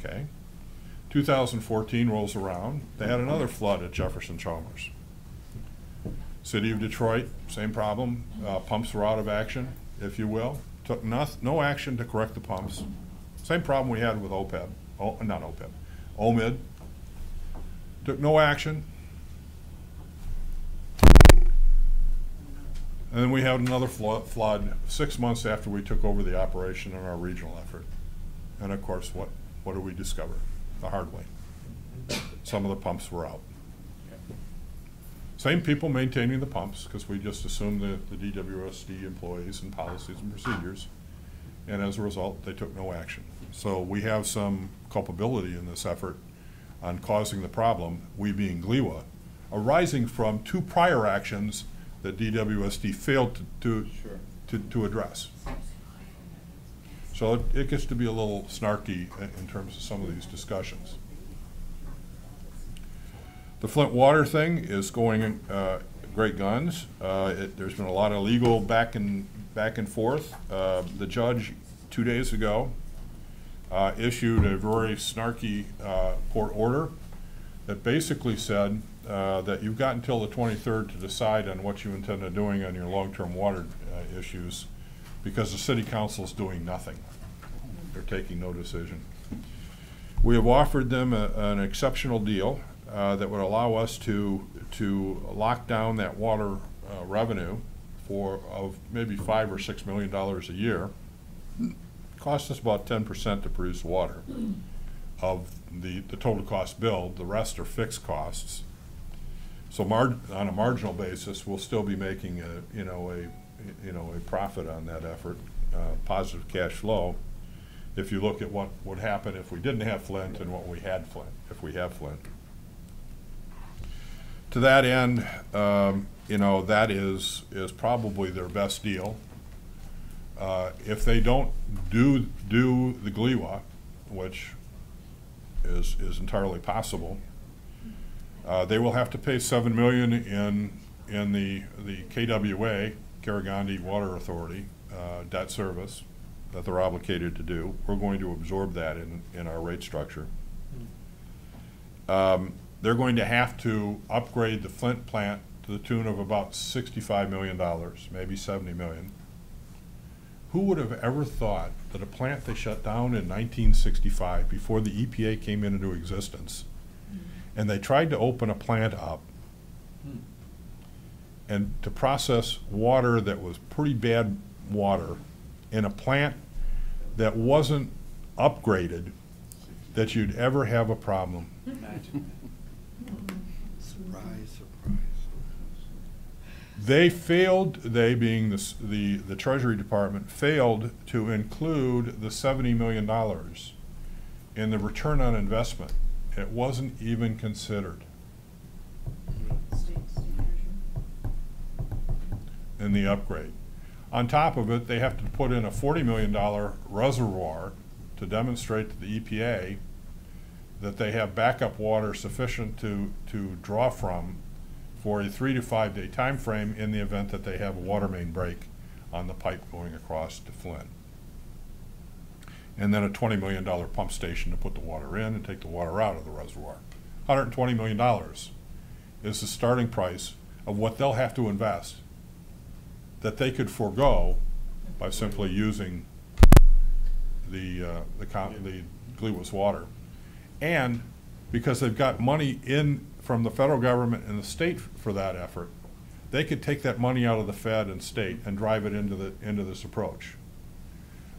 Okay. 2014 rolls around. They had another flood at Jefferson-Chalmers. City of Detroit, same problem. Pumps were out of action, if you will. Took no action to correct the pumps. Same problem we had with OPEB. Not OPEB. OMID. Took no action. And then we had another flood 6 months after we took over the operation in our regional effort. And of course, what did we discover? The hard way. Some of the pumps were out. Same people maintaining the pumps, because we just assumed the DWSD employees and policies and procedures. And as a result, they took no action. So we have some culpability in this effort on causing the problem, we being Gliwa, arising from 2 prior actions that DWSD failed to address. So it gets to be a little snarky in terms of some of these discussions. The Flint water thing is going great guns. There's been a lot of legal back and forth. The judge 2 days ago issued a very snarky court order that basically said that you've got until the 23rd to decide on what you intend on doing on your long-term water issues, because the city council is doing nothing. They're taking no decision. We have offered them an exceptional deal that would allow us to lock down that water revenue of maybe $5 or $6 million a year. Costs us about 10% to produce water of the total cost billed. The rest are fixed costs. So on a marginal basis, we'll still be making a profit on that effort, positive cash flow. If you look at what would happen if we didn't have Flint and what we had Flint, if we have Flint. To that end, that is probably their best deal. If they don't do the Gliwa, which is entirely possible, they will have to pay $7 million in the KWA, Karagandhi Water Authority, debt service that they're obligated to do. We're going to absorb that in our rate structure. They're going to have to upgrade the Flint plant to the tune of about $65 million, maybe $70 million. Who would have ever thought that a plant they shut down in 1965, before the EPA came into existence, and they tried to open a plant up and to process water that was pretty bad water in a plant that wasn't upgraded, that you'd ever have a problem? Imagine. Surprise, surprise. They failed, they being the Treasury Department, failed to include the $70 million in the return on investment It wasn't even considered in the upgrade. On top of it, they have to put in a $40 million reservoir to demonstrate to the EPA that they have backup water sufficient to draw from for a 3 to 5 day time frame in the event that they have a water main break on the pipe going across to Flint. And then a $20 million pump station to put the water in and take the water out of the reservoir. $120 million is the starting price of what they'll have to invest that they could forego by simply using the Gleewas water. And because they've got money in from the federal government and the state for that effort, they could take that money out of the Fed and state and drive it into this approach.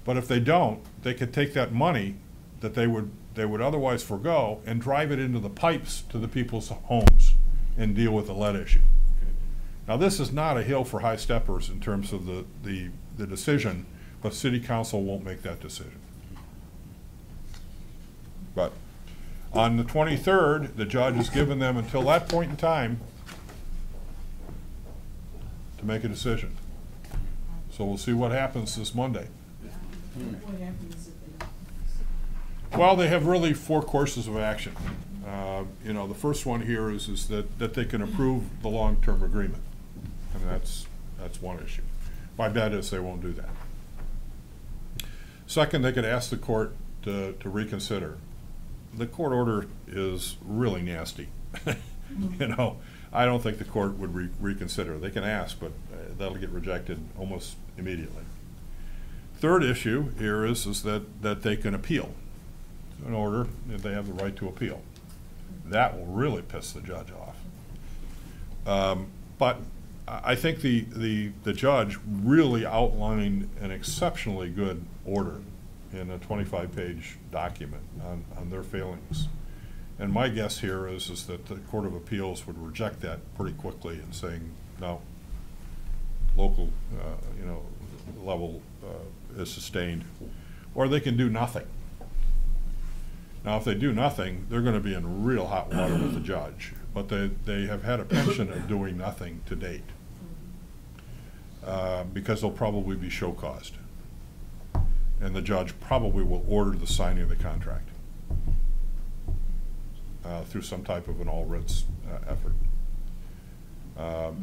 But if they don't, they could take that money that they would otherwise forego and drive it into the pipes to the people's homes and deal with the lead issue. Now, this is not a hill for high steppers in terms of the decision, but City Council won't make that decision. But on the 23rd, the judge has given them until that point in time to make a decision. So we'll see what happens this Monday. Well, they have really 4 courses of action. You know, the first one here is that they can approve the long-term agreement. And that's one issue. My bet is they won't do that. Second, they could ask the court to reconsider. The court order is really nasty. You know, I don't think the court would reconsider. They can ask, but that'll get rejected almost immediately. Third issue here is that they can appeal an order if they have the right to appeal. That will really piss the judge off. But I think the judge really outlined an exceptionally good order in a 25-page document on their failings. And my guess here is that the Court of Appeals would reject that pretty quickly and saying, no, local level is sustained, or they can do nothing. Now, if they do nothing, they're going to be in real hot water with the judge, but they have had a penchant of doing nothing to date because they'll probably be show-caused. And the judge probably will order the signing of the contract through some type of an all-writs effort.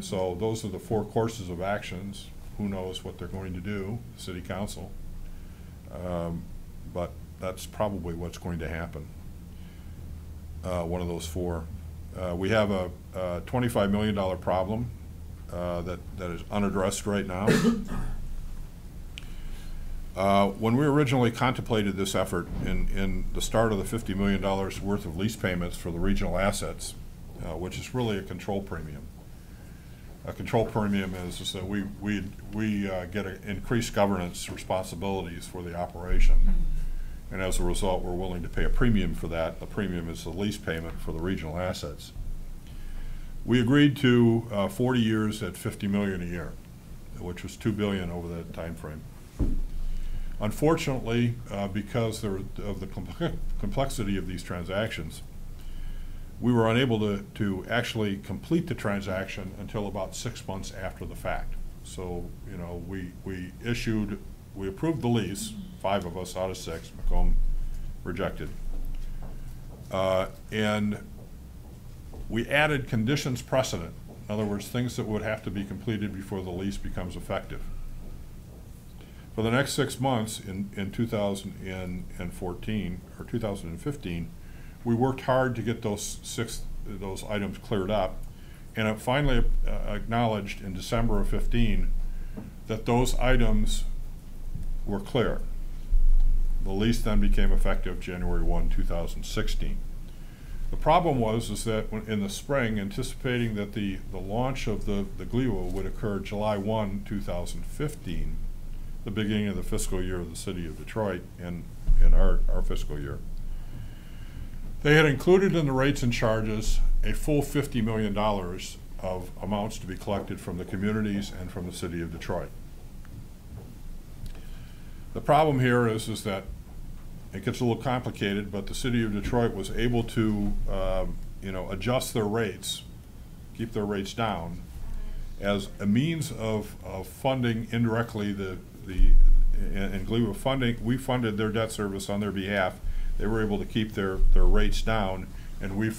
So those are the 4 courses of actions. Who knows what they're going to do, City Council. But that's probably what's going to happen. One of those 4. We have a $25 million problem that is unaddressed right now. When we originally contemplated this effort in the start of the $50 million worth of lease payments for the regional assets, which is really a control premium. A control premium is that we get increased governance responsibilities for the operation, and as a result, we're willing to pay a premium for that. The premium is the lease payment for the regional assets. We agreed to 40 years at $50 million a year, which was $2 billion over that time frame. Unfortunately, because of the complexity of these transactions, we were unable to actually complete the transaction until about 6 months after the fact. So, you know, we approved the lease, 5 of us out of 6, Macomb rejected. And we added conditions precedent. In other words, things that would have to be completed before the lease becomes effective. For the next 6 months in 2014 or 2015, we worked hard to get those items cleared up, and it finally acknowledged in December of 15 that those items were clear. The lease then became effective January 1, 2016. The problem was that in the spring, anticipating that the launch of the Gleewa would occur July 1, 2015, the beginning of the fiscal year of the City of Detroit and in our fiscal year, they had included in the rates and charges a full $50 million of amounts to be collected from the communities and from the City of Detroit. The problem here is that it gets a little complicated, but the city of Detroit was able to, adjust their rates, keep their rates down, as a means of funding indirectly in lieu of funding. We funded their debt service on their behalf. They were able to keep their rates down, and we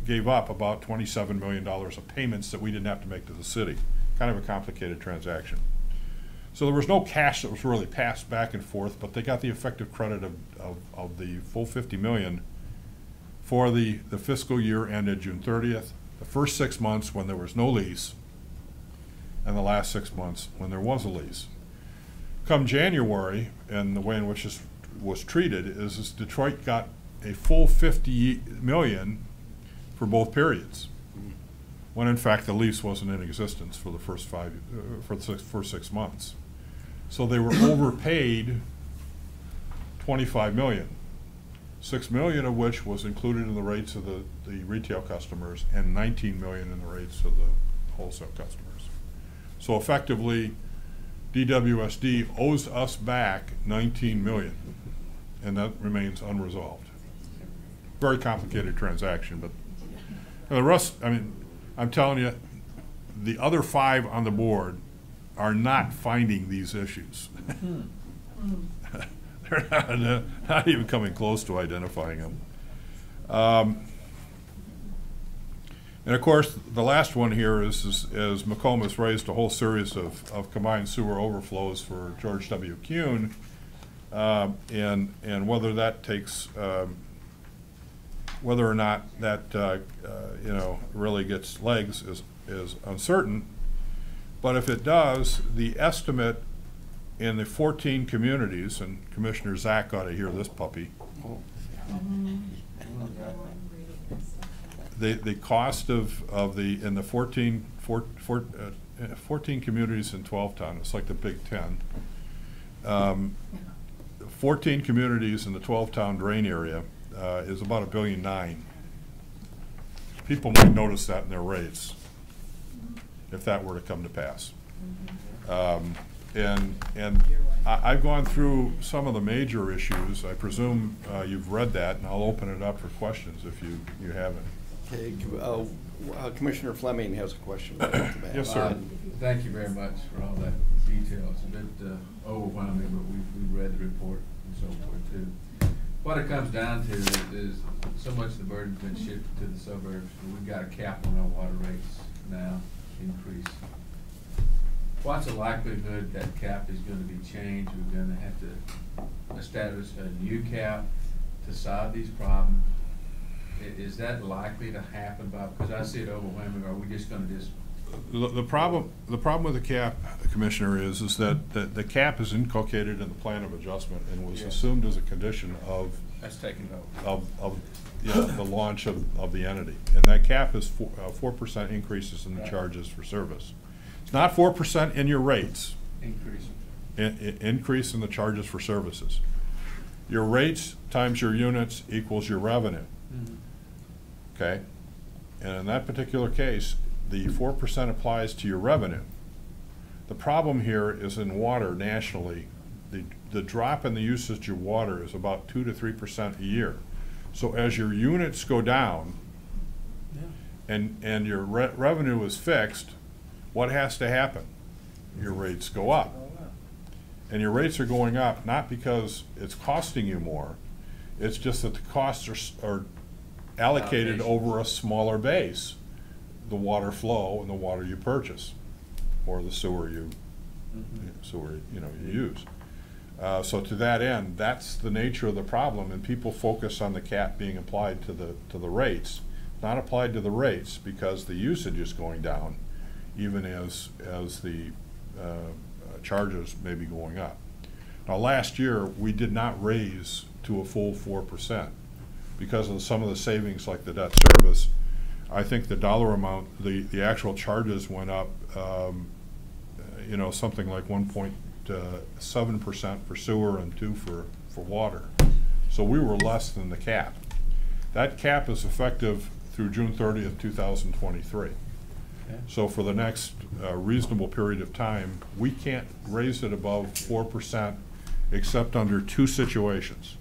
gave up about $27 million of payments that we didn't have to make to the city. Kind of a complicated transaction. So there was no cash that was really passed back and forth, but they got the effective credit of the full $50 million for the fiscal year ended June 30th, the first 6 months when there was no lease, and the last 6 months when there was a lease. Come January, and the way in which this was treated is Detroit got a full $50 million for both periods, when in fact the lease wasn't in existence for the first first 6 months. So they were overpaid $25 million, $6 million of which was included in the rates of the retail customers, and $19 million in the rates of the wholesale customers. So effectively, DWSD owes us back $19 million, and that remains unresolved. Very complicated transaction, but the rest, I mean, I'm telling you, the other 5 on the board are not finding these issues. They're not even coming close to identifying them. And of course, the last one here is McComas raised a whole series of combined sewer overflows for George W. Kuhn, and whether that takes, whether or not that really gets legs is uncertain. But if it does, the estimate in the 14 communities, and Commissioner Zach ought to hear this puppy. The cost of the 14 communities in 12-town, it's like the Big Ten. 14 communities in the 12-town drain area is about $1.9 billion. People might notice that in their rates if that were to come to pass. And I've gone through some of the major issues. I presume you've read that, and I'll open it up for questions if you haven't. Okay, Commissioner Fleming has a question. Yes, sir. Thank you very much for all that detail. It's a bit overwhelming, but we read the report and so forth too. What it comes down to is so much of the burden's been shifted to the suburbs. We've got a cap on our water rates now, increase. What's the likelihood that cap is going to be changed? We're going to have to establish a new cap to solve these problems. Is that likely to happen, Bob? Because I see it overwhelming. Are we just going to just... The problem with the cap, Commissioner, is that the cap is inculcated in the plan of adjustment and was assumed as a condition of... That's taken of the launch of the entity. And that cap is 4% increases in the charges for service. It's not 4% in your rates. Increase in the charges for services. Your rates times your units equals your revenue. Okay? And in that particular case, the 4% applies to your revenue. The problem here is in water nationally, the drop in the usage of water is about 2 to 3% a year. So as your units go down and your revenue is fixed, what has to happen? Your rates go up. And your rates are going up not because it's costing you more, it's just that the costs are allocated over a smaller base. The water flow and the water you purchase, or the sewer you use. So to that end, that's the nature of the problem, and people focus on the cap being applied to the rates, not applied to the rates because the usage is going down, even as the charges may be going up. Now, last year we did not raise to a full 4% because of some of the savings, like the debt service. I think the dollar amount, the actual charges went up, something like 1.7% for sewer and 2% for water. So we were less than the cap. That cap is effective through June 30th, 2023. So for the next reasonable period of time, we can't raise it above 4% except under two situations.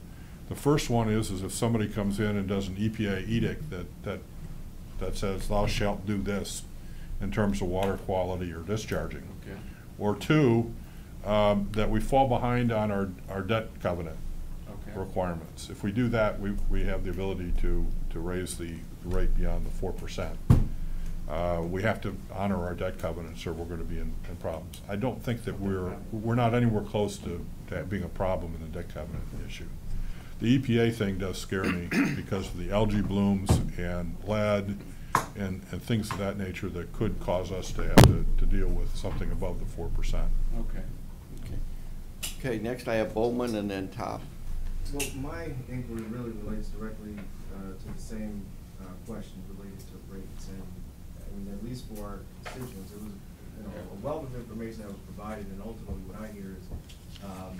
The first one is if somebody comes in and does an EPA edict that says thou shalt do this in terms of water quality or discharging. Okay. Or two, that we fall behind on our debt covenant Okay. requirements. If we do that, we have the ability to raise the rate beyond the 4%. We have to honor our debt covenants or we're going to be in problems. I don't think that we're not anywhere close to being a problem in the debt covenant issue. The EPA thing does scare me because of the algae blooms and lead and things of that nature that could cause us to have to deal with something above the 4%. Okay. Okay, next I have Bowman and then Top. Well, my inquiry really relates directly to the same question related to rates, and I mean, at least for our constituents, it was a wealth of information that was provided, and ultimately what I hear is on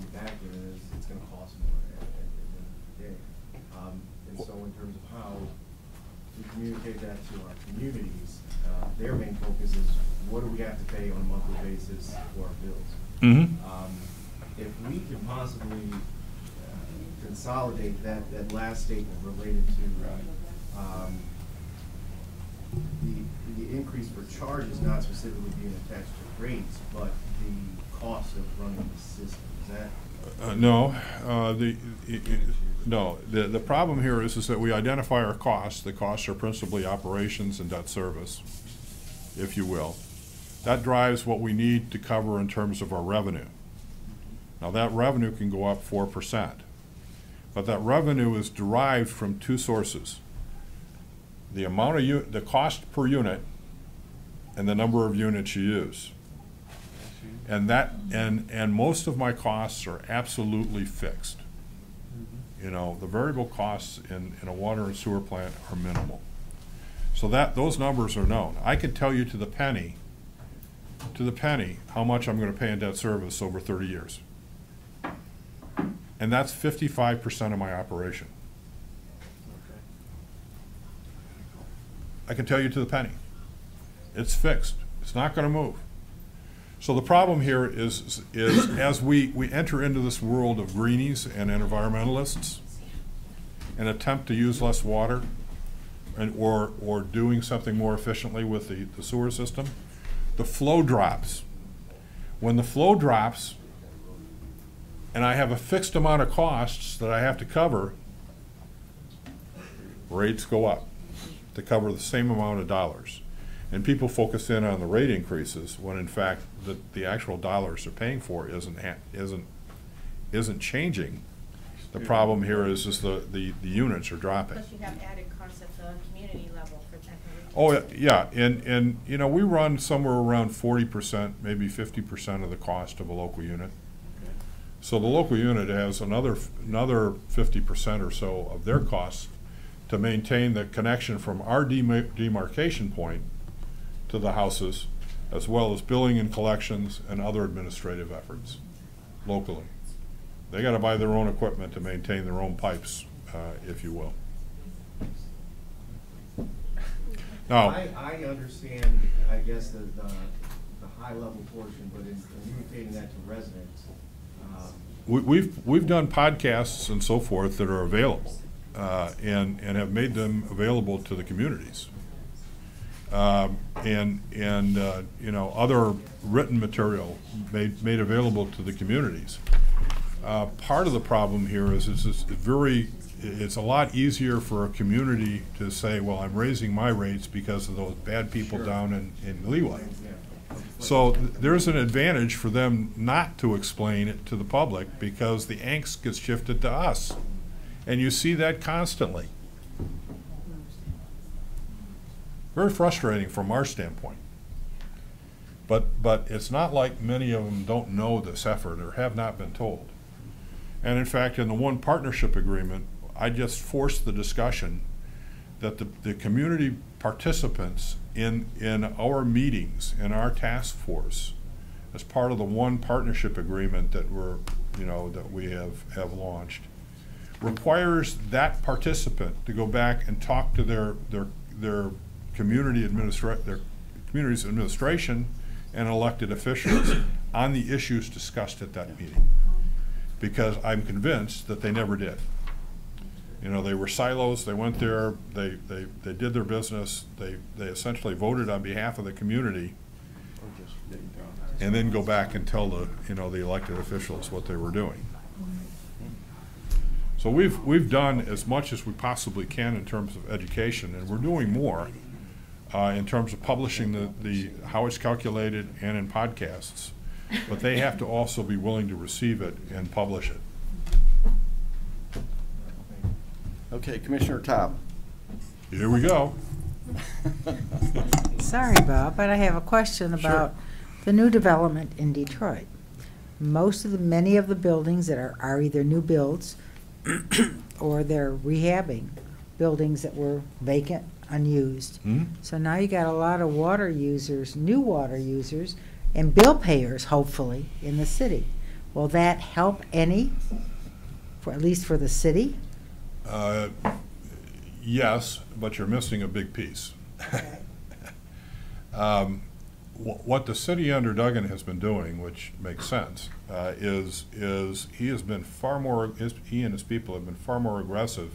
the back end is it's going to cost more at the end of the day. And so in terms of how we communicate that to our communities, their main focus is what do we have to pay on a monthly basis for our bills. Mm-hmm. If we can possibly consolidate that last statement related to the increase for charges not specifically being attached to rates, but the cost of running the system, is that? No, the problem here is that we identify our costs. The costs are principally operations and debt service, if you will. That drives what we need to cover in terms of our revenue. Now that revenue can go up 4%, but that revenue is derived from two sources: the amount of the cost per unit and the number of units you use. And and most of my costs are absolutely fixed. You know, the variable costs in a water and sewer plant are minimal. So those numbers are known. I can tell you to the penny how much I'm going to pay in debt service over 30 years. And that's 55% of my operation. I can tell you to the penny. It's fixed. It's not going to move. So the problem here is as we enter into this world of greenies and environmentalists and attempt to use less water or doing something more efficiently with the sewer system, the flow drops. When the flow drops and I have a fixed amount of costs that I have to cover, rates go up to cover the same amount of dollars. And people focus in on the rate increases when in fact the actual dollars they're paying for isn't changing. The problem here is the units are dropping. Plus you have added costs at the community level for that. Oh yeah, and you know, we run somewhere around 40%, maybe 50% of the cost of a local unit. So the local unit has another 50% or so of their costs to maintain the connection from our demarcation point to the houses, as well as billing and collections and other administrative efforts locally. They got to buy their own equipment to maintain their own pipes, if you will. Now, I understand, I guess, the high level portion, but in communicating that to residents. We've done podcasts and so forth that are available, and have made them available to the communities. And you know, other written material made available to the communities. Part of the problem here is it's a lot easier for a community to say, well, I'm raising my rates because of those bad people down in Leeway. So there's an advantage for them not to explain it to the public because the angst gets shifted to us. And you see that constantly. Very frustrating from our standpoint. But it's not like many of them don't know this effort or have not been told. And in fact, in the one partnership agreement, I just forced the discussion that the community participants in our meetings, in our task force, as part of the one partnership agreement that we have launched, requires that participant to go back and talk to their community's administration and elected officials on the issues discussed at that meeting. because I'm convinced that they never did. You know, they were silos, they went there, they did their business, they essentially voted on behalf of the community, and then go back and tell the, you know, the elected officials what they were doing. So we've done as much as we possibly can in terms of education, and we're doing more in terms of publishing the how it's calculated and in podcasts, but they have to also be willing to receive it and publish it. Okay, Commissioner Todd. Here we go. Sorry, Bob, but I have a question about the new development in Detroit. Many of the buildings that are either new builds or they're rehabbing buildings that were vacant, unused. So now you got a lot of water users, new water users, and bill payers, hopefully, in the city. Will that help any, at least for the city? Yes, but you're missing a big piece. What the city under Duggan has been doing, which makes sense, is he has been far more, he and his people have been far more aggressive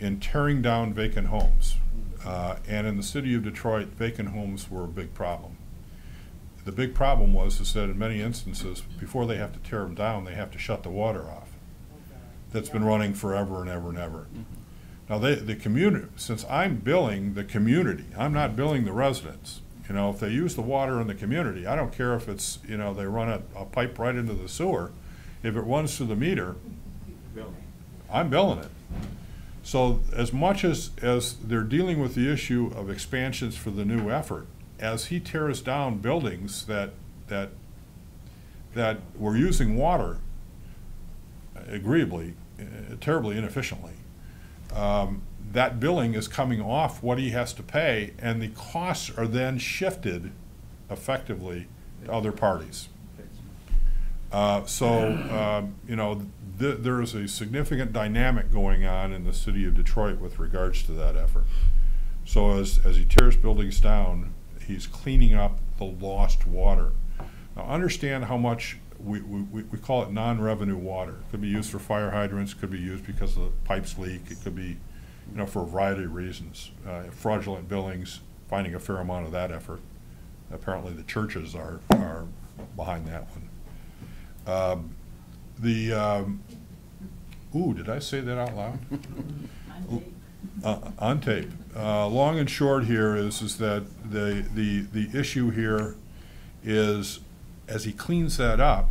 in tearing down vacant homes. And in the city of Detroit, vacant homes were a big problem. The big problem is that in many instances, before they have to tear them down, they have to shut the water off. That's been running forever and ever and ever. Now, the community, since I'm billing the community, I'm not billing the residents. You know, if they use the water in the community, I don't care if it's, you know, they run a pipe right into the sewer. If it runs through the meter, I'm billing it. So as much as they're dealing with the issue of expansions for the new effort, as he tears down buildings that were using water agreeably, terribly inefficiently, that billing is coming off what he has to pay, and the costs are then shifted effectively to other parties. You know, there is a significant dynamic going on in the city of Detroit with regards to that effort. So as he tears buildings down, he's cleaning up the lost water. Now understand how much we call it non-revenue water. It could be used for fire hydrants, could be used because the pipes leak, it could be, you know, for a variety of reasons. Fraudulent billings, finding a fair amount of that effort. Apparently the churches are behind that one. Did I say that out loud? On tape. Long and short here is that the issue here is, as he cleans that up,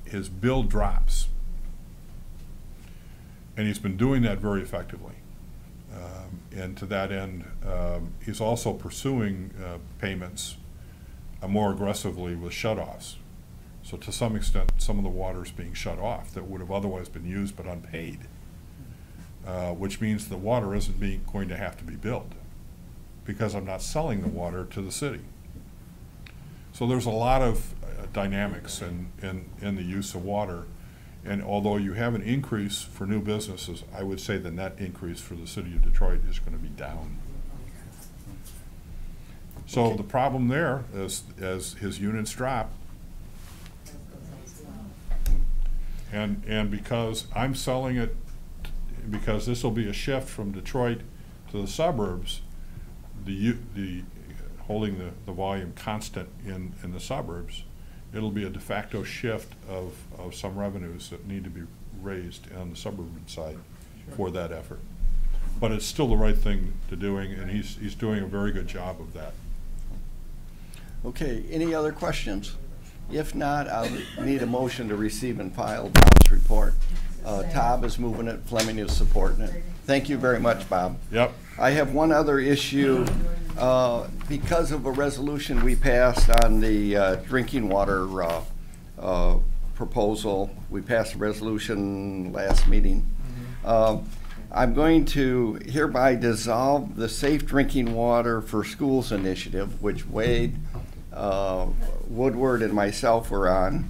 his bill drops. And he's been doing that very effectively. And to that end, he's also pursuing payments more aggressively with shutoffs. So to some extent, some of the water is being shut off that would have otherwise been used but unpaid, which means the water isn't going to have to be billed because I'm not selling the water to the city. So there's a lot of dynamics in the use of water, and although you have an increase for new businesses, I would say the net increase for the city of Detroit is going to be down. So the problem there is, as his units drop, and because I'm selling it, because this will be a shift from Detroit to the suburbs, the holding the volume constant in the suburbs, it'll be a de facto shift of some revenues that need to be raised on the suburban side for that effort. But it's still the right thing to doing, and he's doing a very good job of that. Okay, any other questions? If not, I'll need a motion to receive and file Bob's report. Todd is moving it, Fleming is supporting it. Thank you very much, Bob. Yep. I have one other issue. Because of a resolution we passed on the drinking water proposal, we passed a resolution last meeting. I'm going to hereby dissolve the Safe Drinking Water for Schools initiative, which Wade, Woodward, and myself were on.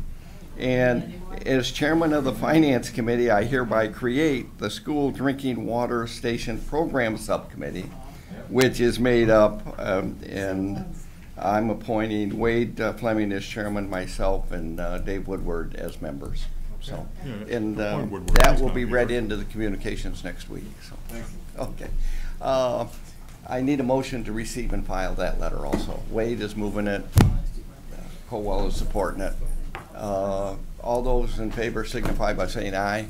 And as chairman of the Finance Committee, I hereby create the School Drinking Water Station Program Subcommittee, which is made up, and I'm appointing Wade Fleming as chairman, myself, and Dave Woodward as members. so. Yeah, And Point Woodward that is will gonna be be read here. into the communications next week, so. Okay. I need a motion to receive and file that letter also. Wade is moving it, Colwell is supporting it. All those in favor signify by saying aye.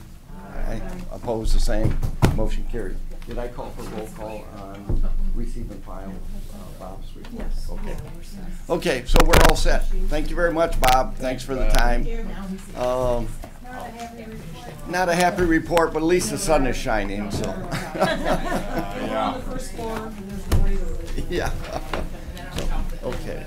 Aye. Opposed, the same. Motion carried. Did I call for roll call on receive and file Bob's report? Yes. Okay. Okay, so we're all set. Thank you very much, Bob. Thanks for the time. Not a happy report, but at least the sun is shining, so. We're on the first floor, and there's nobody over there. Yeah. Okay.